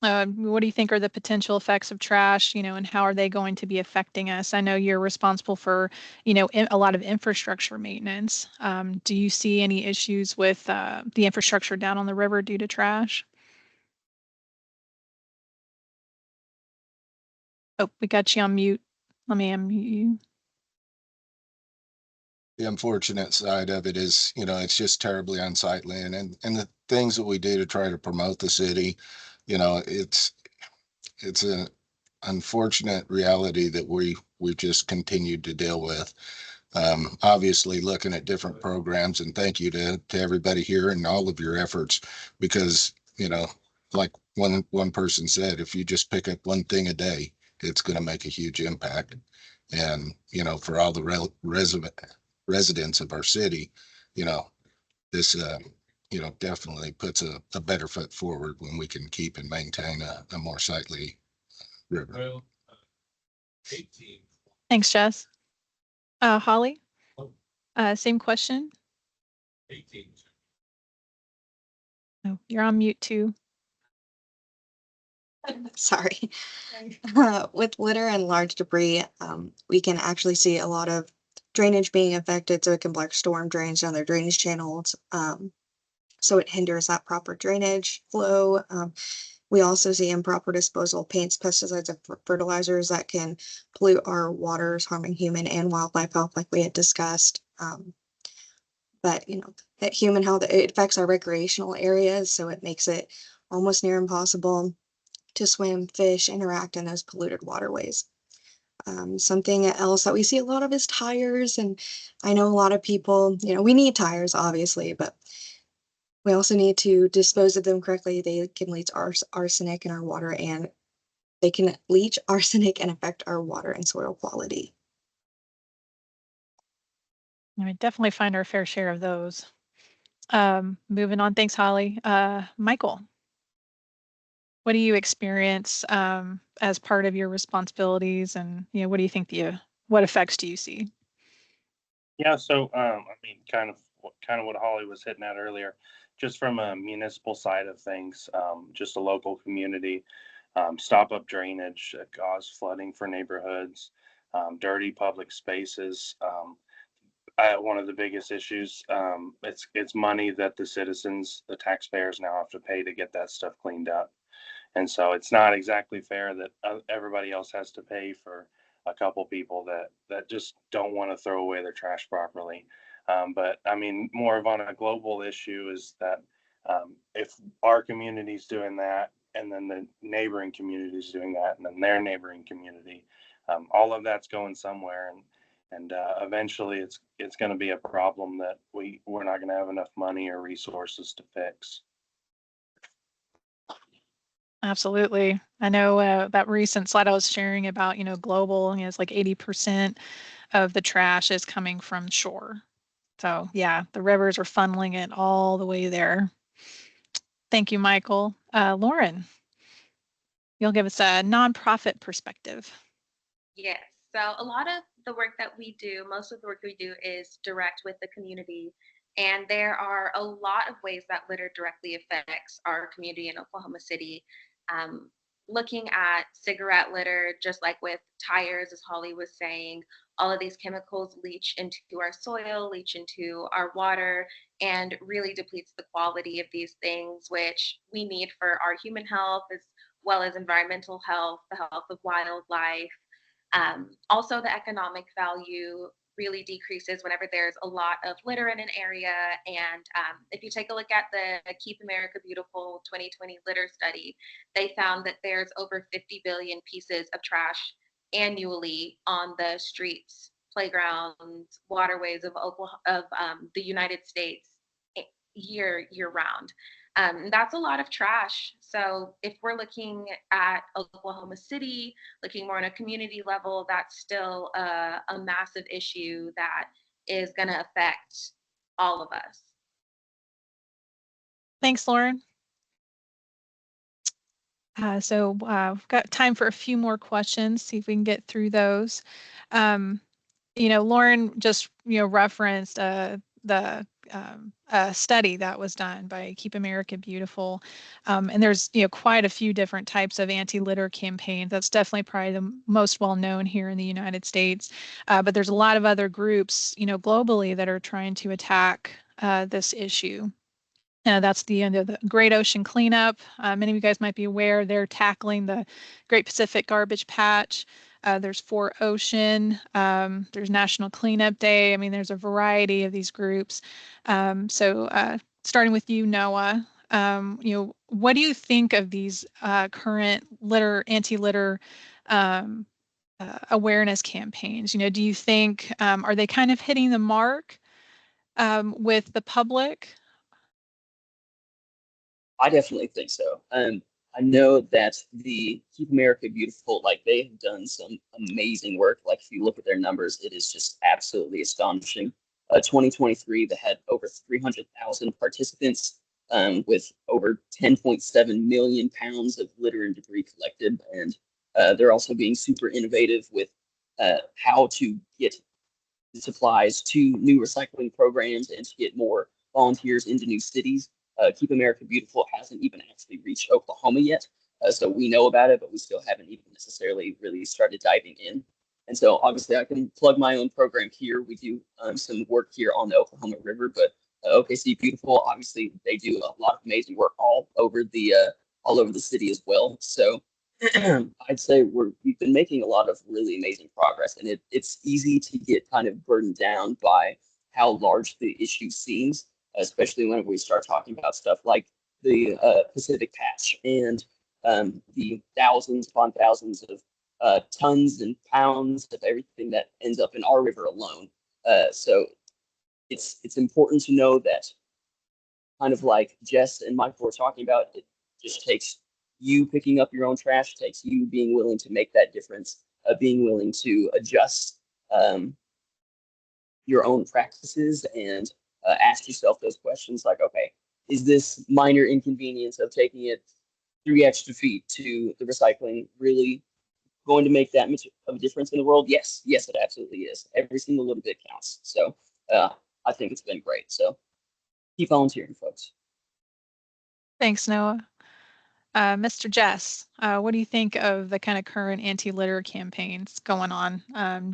[SPEAKER 1] What do you think are the potential effects of trash, and how are they going to be affecting us? I know you're responsible for, a lot of infrastructure maintenance. Do you see any issues with the infrastructure down on the river due to trash? Oh, we got you on mute. Let me unmute you.
[SPEAKER 4] The unfortunate side of it is, it's just terribly unsightly, and the things that we do to try to promote the city, it's an unfortunate reality that we've just continued to deal with. Obviously looking at different programs, and thank you to everybody here and all of your efforts, because, like one person said, if you just pick up one thing a day, it's going to make a huge impact. And, for all the residents of our city, this, definitely puts a better foot forward when we can keep and maintain a more sightly river.
[SPEAKER 1] Thanks, Jess. Holly, same question. Oh, you're on mute too.
[SPEAKER 5] Sorry. With litter and large debris, we can actually see a lot of drainage being affected, so it can block storm drains down their drainage channels. So it hinders that proper drainage flow. We also see improper disposal of paints, pesticides, and fertilizers that can pollute our waters, harming human and wildlife health, like we had discussed. But that human health, it affects our recreational areas, so it makes it almost near impossible to swim, fish, interact in those polluted waterways. Something else that we see a lot of is tires, and I know a lot of people, we need tires, obviously, but we also need to dispose of them correctly. They can leach arsenic in our water, and they can leach arsenic and affect our water and soil quality.
[SPEAKER 1] We definitely find our fair share of those. Moving on, thanks, Holly. Michael, what do you experience as part of your responsibilities, and what do you think what effects do you see?
[SPEAKER 6] Yeah, so kind of what Holly was hitting at earlier, just from a municipal side of things, just a local community, stop up drainage, cause flooding for neighborhoods, dirty public spaces. One of the biggest issues, it's money that the citizens, the taxpayers now have to pay to get that stuff cleaned up. And so it's not exactly fair that everybody else has to pay for a couple people that just don't want to throw away their trash properly. But I mean, more of on a global issue is that if our community's doing that, and then the neighboring community is doing that, and then their neighboring community, all of that's going somewhere, and eventually it's going to be a problem that we're not going to have enough money or resources to fix.
[SPEAKER 1] Absolutely. I know that recent slide I was sharing about, global, it's like 80% of the trash is coming from shore. So yeah, the rivers are funneling it all the way there. Thank you, Michael. Lauren, you'll give us a nonprofit perspective.
[SPEAKER 2] Yes. So a lot of the work that we do, most of the work we do is direct with the community. And there are a lot of ways that litter directly affects our community in Oklahoma City. looking at cigarette litter, just like with tires, as Holly was saying, all of these chemicals leach into our soil, leach into our water, and really depletes the quality of these things, which we need for our human health as well as environmental health, the health of wildlife. Also, the economic value really decreases whenever there's a lot of litter in an area. And if you take a look at the Keep America Beautiful 2020 litter study, they found that there's over 50 billion pieces of trash annually on the streets, playgrounds, waterways of the United States year round. That's a lot of trash. So if we're looking at Oklahoma City, looking more on a community level, that's still a massive issue that is going to affect all of us.
[SPEAKER 1] Thanks, Lauren. We've got time for a few more questions, see if we can get through those. Lauren just, referenced the study that was done by Keep America Beautiful. And there's, quite a few different types of anti-litter campaigns. That's definitely probably the most well-known here in the United States. But there's a lot of other groups, globally that are trying to attack this issue. That's the end of the Great Ocean Cleanup. Many of you guys might be aware they're tackling the Great Pacific Garbage Patch. There's 4Ocean. There's National Cleanup Day. I mean, there's a variety of these groups. Starting with you, Noah, what do you think of these current anti-litter awareness campaigns? Do you think, are they kind of hitting the mark with the public?
[SPEAKER 3] I definitely think so. I know that the Keep America Beautiful, like they have done some amazing work. Like if you look at their numbers, it is just absolutely astonishing. 2023, they had over 300,000 participants with over 10.7 million pounds of litter and debris collected. And they're also being super innovative with how to get supplies to new recycling programs and to get more volunteers into new cities. Keep America Beautiful hasn't even actually reached Oklahoma yet. So we know about it, but we still haven't even necessarily really started diving in. And so obviously I can plug my own program here. We do some work here on the Oklahoma River, but OKC Beautiful, obviously they do a lot of amazing work all over the city as well. So I'd say we've been making a lot of really amazing progress, and it's easy to get kind of burdened down by how large the issue seems, especially when we start talking about stuff like the Pacific Patch and the thousands upon thousands of tons and pounds of everything that ends up in our river alone. So it's important to know that, kind of like Jess and Michael were talking about, it just takes you picking up your own trash, takes you being willing to make that difference, being willing to adjust your own practices and ask yourself those questions like, okay, is this minor inconvenience of taking it 3 extra feet to the recycling really going to make that much of a difference in the world? Yes, it absolutely is. Every single little bit counts. So I think it's been great. So keep volunteering, folks.
[SPEAKER 1] Thanks, Noah. Mr. Jess, what do you think of the kind of current anti-litter campaigns going on?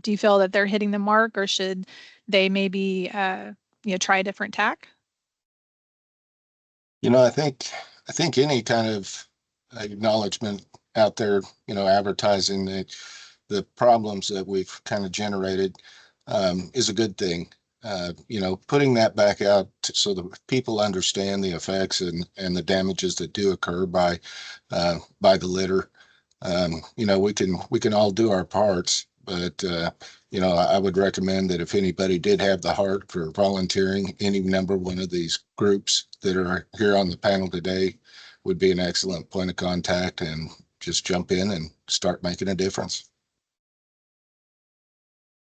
[SPEAKER 1] Do you feel that they're hitting the mark, or should they maybe try a different tack?
[SPEAKER 4] I think any kind of acknowledgement out there, advertising the problems that we've kind of generated is a good thing. Putting that back out so that people understand the effects and the damages that do occur by the litter. We can all do our parts, but I would recommend that if anybody did have the heart for volunteering, any number one of these groups that are here on the panel today would be an excellent point of contact, and just jump in and start making a difference.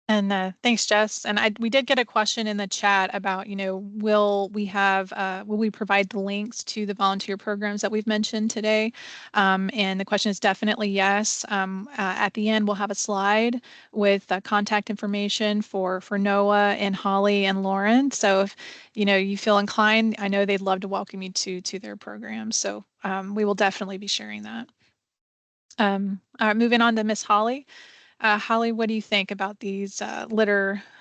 [SPEAKER 1] And thanks, Jess. And we did get a question in the chat about, will we provide the links to the volunteer programs that we've mentioned today? And the question is definitely yes. At the end, we'll have a slide with contact information for Noah and Holly and Lauren. So if you feel inclined, I know they'd love to welcome you to their programs. So we will definitely be sharing that. All right, moving on to Miss Holly. Holly, what do you think about these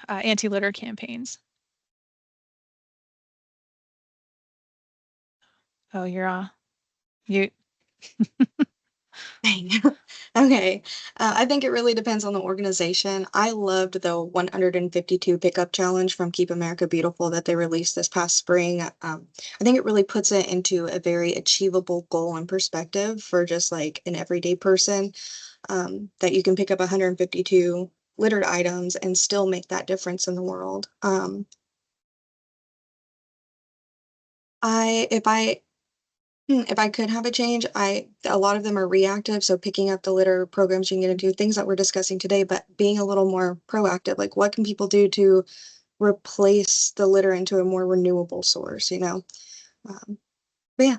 [SPEAKER 1] anti-litter campaigns? Oh, you're you.
[SPEAKER 5] Dang. Okay. I think it really depends on the organization. I loved the 152 pickup challenge from Keep America Beautiful that they released this past spring. I think it really puts it into a very achievable goal and perspective for just like an everyday person, that you can pick up 152 littered items and still make that difference in the world. I if I if I could have a change, a lot of them are reactive, so picking up the litter programs you can get into, things that we're discussing today, but being a little more proactive, like what can people do to replace the litter into a more renewable source, you know? But yeah.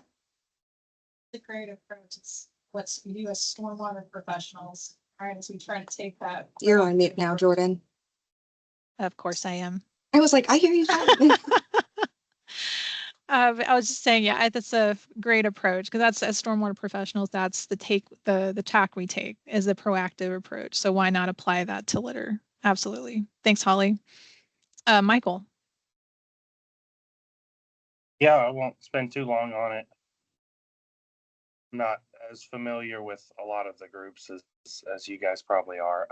[SPEAKER 1] The great approach is what we do as stormwater professionals, right? As we try to take that.
[SPEAKER 5] You're on mute now, Jordan.
[SPEAKER 1] Of course I am.
[SPEAKER 5] I was like, I hear you talking.
[SPEAKER 1] I was just saying, yeah, that's a great approach because that's as stormwater professionals, that's the tack we take is a proactive approach. So why not apply that to litter? Absolutely. Thanks, Holly. Michael.
[SPEAKER 6] Yeah, I won't spend too long on it. I'm not as familiar with a lot of the groups as you guys probably are,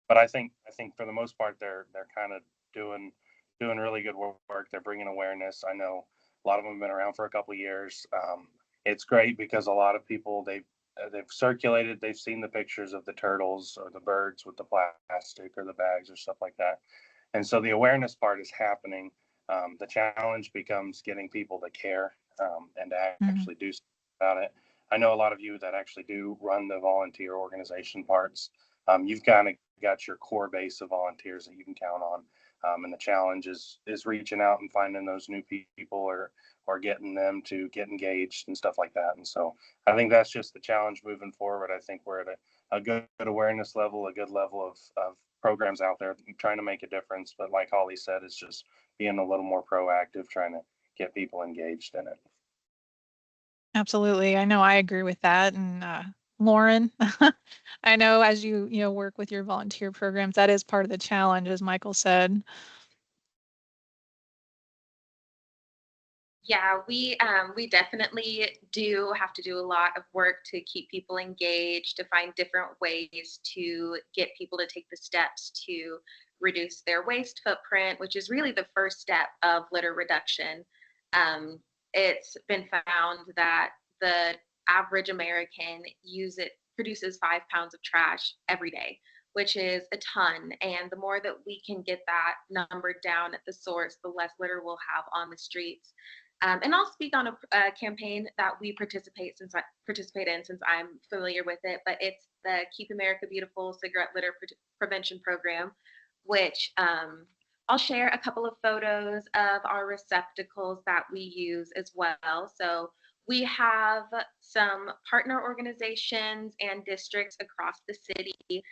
[SPEAKER 6] but I think for the most part they're kind of doing really good work. They're bringing awareness. I know a lot of them have been around for a couple of years. It's great because a lot of people they've circulated, they've seen the pictures of the turtles or the birds with the plastic or the bags or stuff like that, and so the awareness part is happening. The challenge becomes getting people to care and to actually do something about it. I know a lot of you that actually do run the volunteer organization parts. You've kind of got your core base of volunteers that you can count on. And the challenge is reaching out and finding those new people or getting them to get engaged and stuff like that. And so I think that's just the challenge moving forward. I think we're at a good awareness level, a good level of programs out there trying to make a difference. But like Holly said, it's just being a little more proactive, trying to get people engaged in it.
[SPEAKER 1] Absolutely. I know I agree with that. And Lauren, I know as you work with your volunteer programs, that is part of the challenge, as Michael said.
[SPEAKER 2] Yeah, we definitely do have to do a lot of work to keep people engaged, to find different ways to get people to take the steps to reduce their waste footprint, which is really the first step of litter reduction. It's been found that the average American produces 5 pounds of trash every day, which is a ton. And the more that we can get that number down at the source, the less litter we'll have on the streets. And I'll speak on a campaign that we participate in since I'm familiar with it, but it's the Keep America Beautiful Cigarette Litter Prevention Program, which I'll share a couple of photos of our receptacles that we use as well. So we have some partner organizations and districts across the city.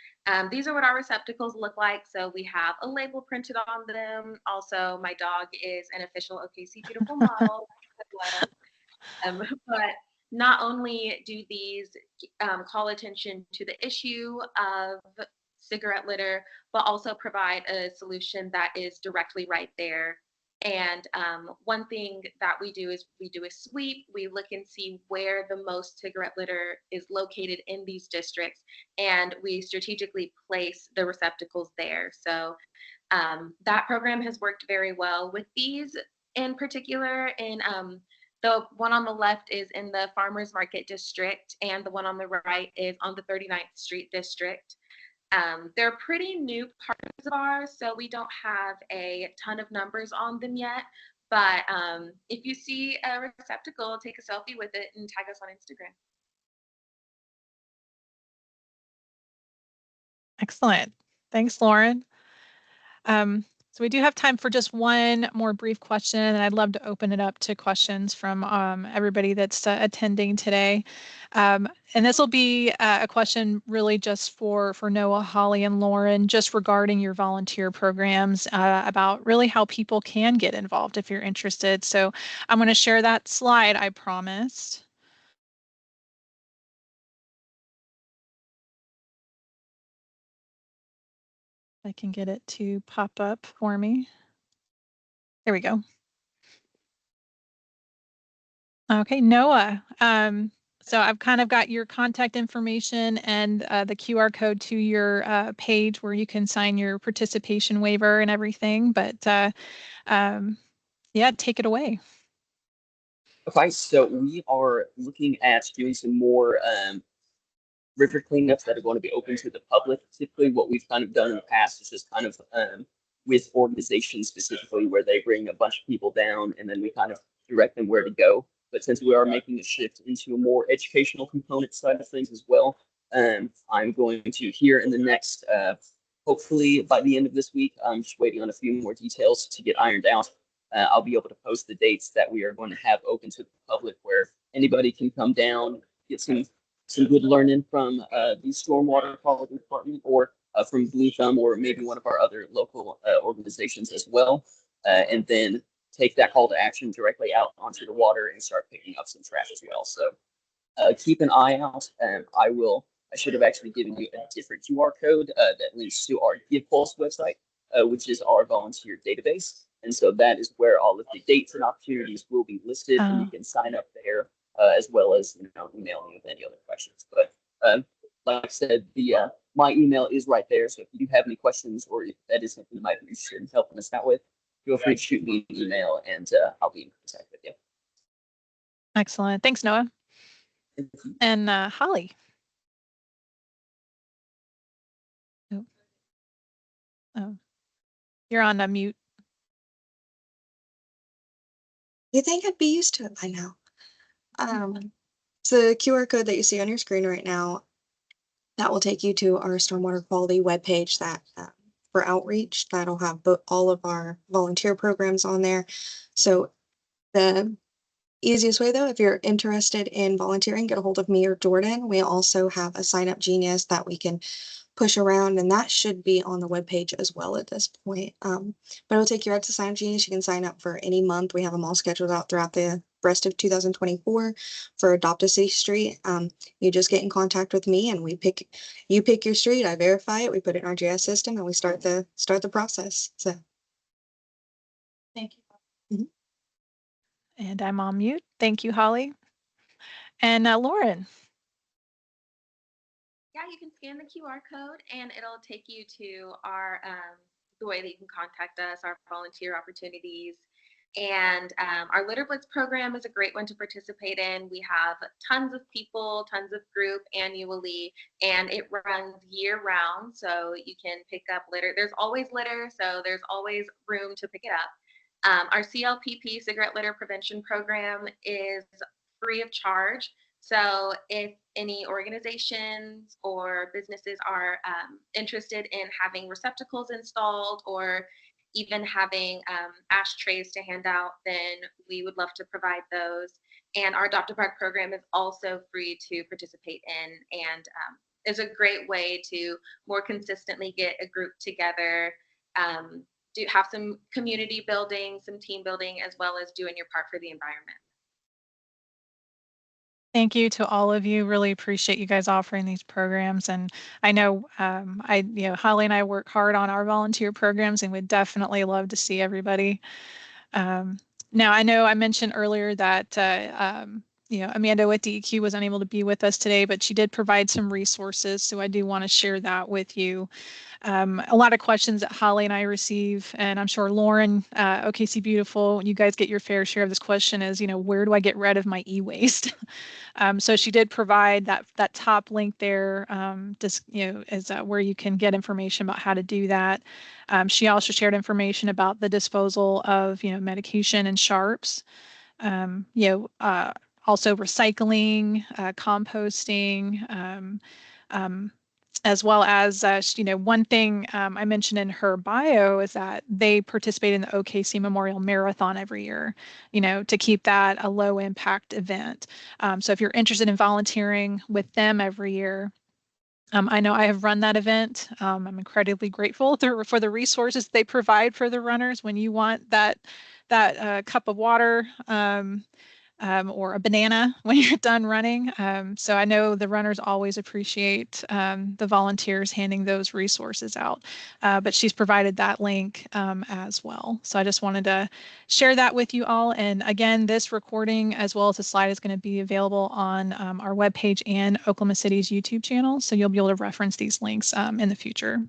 [SPEAKER 2] These are what our receptacles look like. So we have a label printed on them. Also, my dog is an official OKC Beautiful model as well. But not only do these call attention to the issue of cigarette litter, but also provide a solution that is directly right there. And one thing that we do is we do a sweep. We look and see where the most cigarette litter is located in these districts, and we strategically place the receptacles there. So that program has worked very well with these in particular. In the one on the left is in the Farmers Market District, and the one on the right is on the 39th Street District. They're pretty new partners of ours, so we don't have a ton of numbers on them yet. But if you see a receptacle, take a selfie with it and tag us on Instagram.
[SPEAKER 1] Excellent. Thanks, Lauren. So we do have time for just one more brief question, and I'd love to open it up to questions from everybody that's attending today. And this will be a question really just for Noah, Holly, and Lauren, just regarding your volunteer programs, about really how people can get involved if you're interested. So I'm going to share that slide I promised. I can get it to pop up for me. There we go. Okay, Noah. So I've kind of got your contact information and the QR code to your page where you can sign your participation waiver and everything. But yeah, take it away.
[SPEAKER 3] Okay, so we are looking at doing some more river cleanups that are going to be open to the public. Typically, what we've kind of done in the past is just kind of with organizations specifically where they bring a bunch of people down and then we kind of direct them where to go. But since we are making a shift into a more educational component side of things as well, I'm going to here in the next, hopefully by the end of this week, I'm just waiting on a few more details to get ironed out. I'll be able to post the dates that we are going to have open to the public where anybody can come down, get some good learning from the stormwater quality department or from Blue Thumb or maybe one of our other local organizations as well. And then take that call to action directly out onto the water and start picking up some trash as well. So keep an eye out. I should have actually given you a different QR code that links to our Give Pulse website, which is our volunteer database. And so that is where all of the dates and opportunities will be listed, and you can sign up there as well as email me with any other questions. But like I said, my email is right there. So if you do have any questions or if that is something you might be interested in helping us out with, feel free to shoot me an email and I'll be in contact with you.
[SPEAKER 1] Excellent. Thanks, Noah. And Holly. Oh, you're on mute.
[SPEAKER 5] You think I'd be used to it by now. So the QR code that you see on your screen right now, that will take you to our stormwater quality webpage that for outreach. That'll have all of our volunteer programs on there. So the easiest way though, if you're interested in volunteering, get a hold of me or Jordan. We also have a sign up genius that we can push around, and that should be on the webpage as well at this point. But it'll take you right to Sign Up Genius. You can sign up for any month. We have them all scheduled out throughout the rest of 2024 for Adopt a City Street. You just get in contact with me and you pick your street, I verify it, we put it in our GIS system, and we start the process. So thank you.
[SPEAKER 1] Mm-hmm. And I'm on mute. Thank you, Holly. And Lauren.
[SPEAKER 2] Yeah, you can scan the QR code and it'll take you to our the way that you can contact us, our volunteer opportunities. And our Litter Blitz program is a great one to participate in. We have tons of people, tons of group annually, and it runs year round. So you can pick up litter. There's always litter, so there's always room to pick it up. Our CLPP, Cigarette Litter Prevention Program, is free of charge. So if any organizations or businesses are interested in having receptacles installed or even having ashtrays to hand out, then we would love to provide those. And our Adopt a Park program is also free to participate in and is a great way to more consistently get a group together, have some community building, some team building, as well as doing your part for the environment.
[SPEAKER 1] Thank you to all of you. Really appreciate you guys offering these programs. And I know Holly and I work hard on our volunteer programs and would definitely love to see everybody. Now, I know I mentioned earlier that Amanda with DEQ was unable to be with us today, but she did provide some resources. So I do want to share that with you. A lot of questions that Holly and I receive, and I'm sure Lauren, OKC Beautiful, you guys get your fair share of this question is, where do I get rid of my e-waste? So she did provide that top link there, is where you can get information about how to do that. She also shared information about the disposal of, medication and sharps. Also recycling, composting, as well as, one thing I mentioned in her bio is that they participate in the OKC Memorial Marathon every year, to keep that a low impact event. So if you're interested in volunteering with them every year, I know I have run that event. I'm incredibly grateful for the resources they provide for the runners when you want that cup of water. or a banana when you're done running. So I know the runners always appreciate the volunteers handing those resources out, but she's provided that link as well. So I just wanted to share that with you all. And again, this recording as well as the slide is going to be available on our webpage and Oklahoma City's YouTube channel. So you'll be able to reference these links in the future.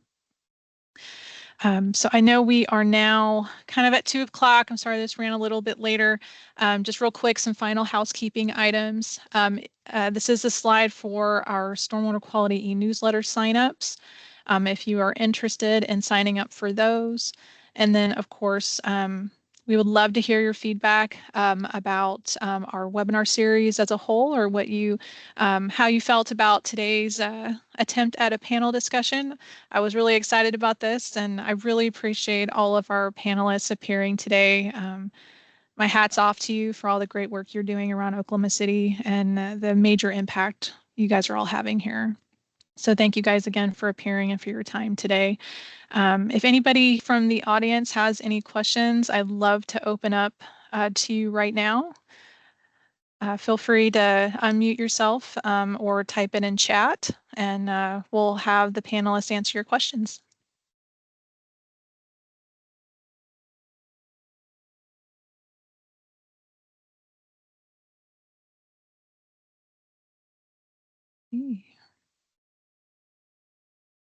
[SPEAKER 1] So I know we are now kind of at 2 o'clock. I'm sorry this ran a little bit later. Just real quick, some final housekeeping items. This is a slide for our stormwater quality e-newsletter signups. If you are interested in signing up for those. And then of course, we would love to hear your feedback about our webinar series as a whole, or what you, how you felt about today's attempt at a panel discussion. I was really excited about this, and I really appreciate all of our panelists appearing today. My hat's off to you for all the great work you're doing around Oklahoma City and the major impact you guys are all having here. So thank you guys again for appearing and for your time today. If anybody from the audience has any questions, I'd love to open up to you right now. Feel free to unmute yourself or type it in chat, and we'll have the panelists answer your questions.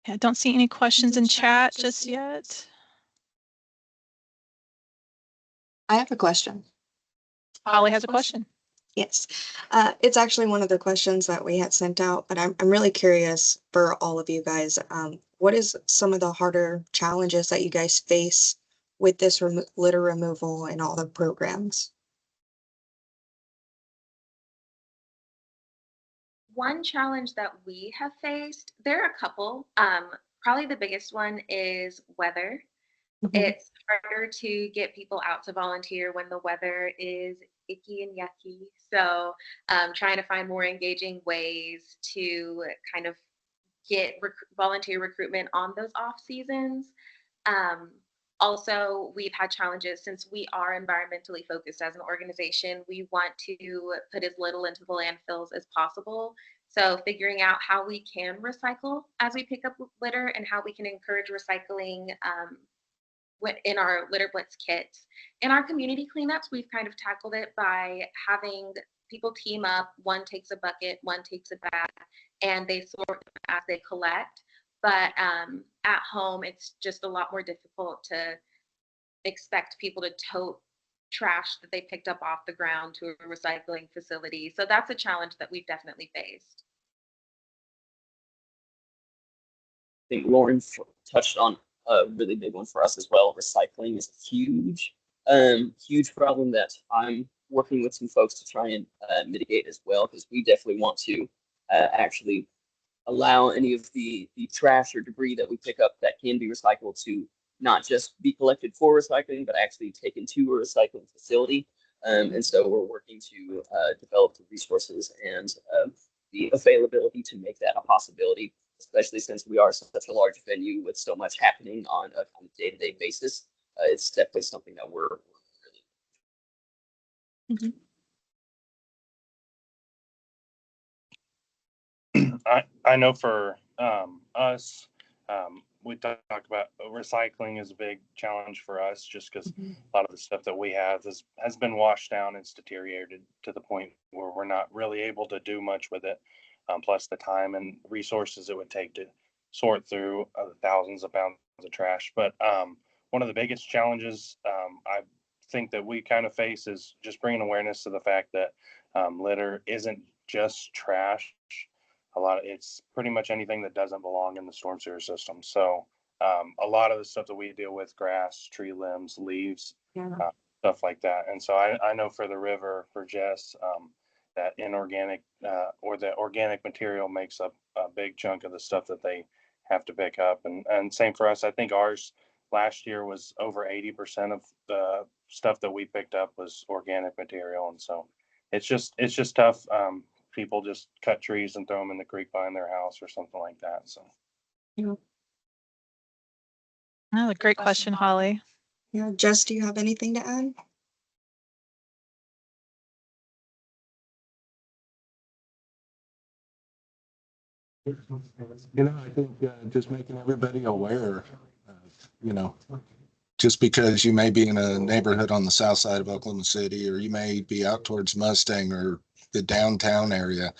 [SPEAKER 1] Yeah, don't see any questions in chat just yet.
[SPEAKER 5] I have a question.
[SPEAKER 1] Holly has a question.
[SPEAKER 5] Yes, it's actually one of the questions that we had sent out, but I'm really curious for all of you guys. What is some of the harder challenges that you guys face with this litter removal and all the programs?
[SPEAKER 2] One challenge that we have faced, there are a couple. Probably the biggest one is weather. It's harder to get people out to volunteer when the weather is icky and yucky. So trying to find more engaging ways to kind of get volunteer recruitment on those off seasons. Also, we've had challenges since we are environmentally focused as an organization. We want to put as little into the landfills as possible. So figuring out how we can recycle as we pick up litter and how we can encourage recycling in our litter blitz kits. In our community cleanups, we've kind of tackled it by having people team up. One takes a bucket, one takes a bag, and they sort as they collect. But at home, it's just a lot more difficult to expect people to tote trash that they picked up off the ground to a recycling facility. So that's a challenge that we've definitely faced.
[SPEAKER 3] I think Lauren touched on a really big one for us as well. Recycling is a huge problem that I'm working with some folks to try and mitigate as well, because we definitely want to actually allow any of the trash or debris that we pick up that can be recycled to not just be collected for recycling, but actually taken to a recycling facility. And so we're working to develop the resources and the availability to make that a possibility, especially since we are such a large venue with so much happening on a kind of day-to-day basis. It's definitely something that we're really.
[SPEAKER 6] I know for us, we talk about recycling is a big challenge for us, just because a lot of the stuff that we have has been washed down. It's deteriorated to the point where we're not really able to do much with it. Plus the time and resources it would take to sort through thousands of pounds of trash. But one of the biggest challenges I think that we kind of face is just bringing awareness to the fact that litter isn't just trash. It's pretty much anything that doesn't belong in the storm sewer system. So a lot of the stuff that we deal with, grass, tree limbs, leaves, stuff like that. And so I know for the river, for Jess, that inorganic or the organic material makes up a big chunk of the stuff that they have to pick up. And same for us. I think ours last year was over 80% of the stuff that we picked up was organic material. And so it's just tough. People just cut trees and throw them in the creek behind their house or something like that. So,
[SPEAKER 1] Another great question, Holly.
[SPEAKER 5] Yeah, Jess, do you have anything to add?
[SPEAKER 4] I think just making everybody aware, you know, just because you may be in a neighborhood on the south side of Oklahoma City, or you may be out towards Mustang or the downtown area,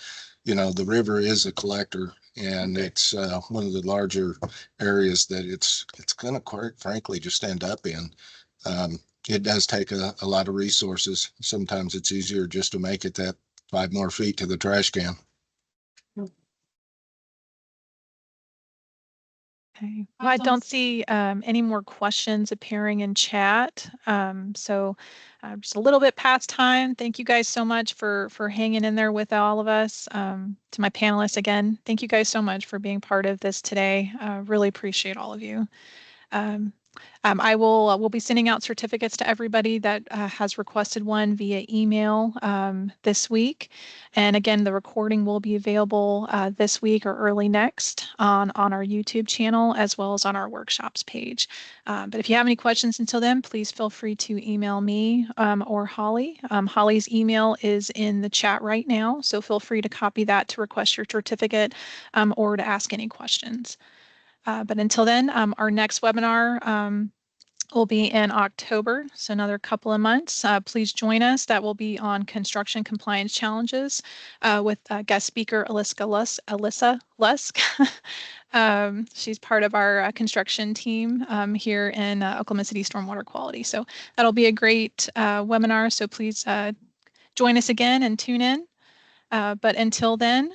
[SPEAKER 4] the river is a collector, and it's one of the larger areas that it's going to, quite frankly, just end up in. It does take a lot of resources. Sometimes it's easier just to make it that 5 more feet to the trash can.
[SPEAKER 1] Okay. Well, I don't see any more questions appearing in chat. So just a little bit past time. Thank you guys so much for hanging in there with all of us. To my panelists again, thank you guys so much for being part of this today. Really appreciate all of you. We'll be sending out certificates to everybody that has requested one via email this week. And again, the recording will be available this week or early next on our YouTube channel, as well as on our workshops page. But if you have any questions until then, please feel free to email me or Holly. Holly's email is in the chat right now, so feel free to copy that to request your certificate or to ask any questions. But until then, our next webinar will be in October, so another couple of months. Please join us. That will be on construction compliance challenges with guest speaker Alyssa Lusk. She's part of our construction team here in Oklahoma City Stormwater Quality. So that'll be a great webinar. So please join us again and tune in. But until then,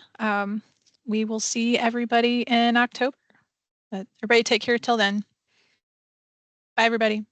[SPEAKER 1] we will see everybody in October. Everybody take care till then. Bye, everybody.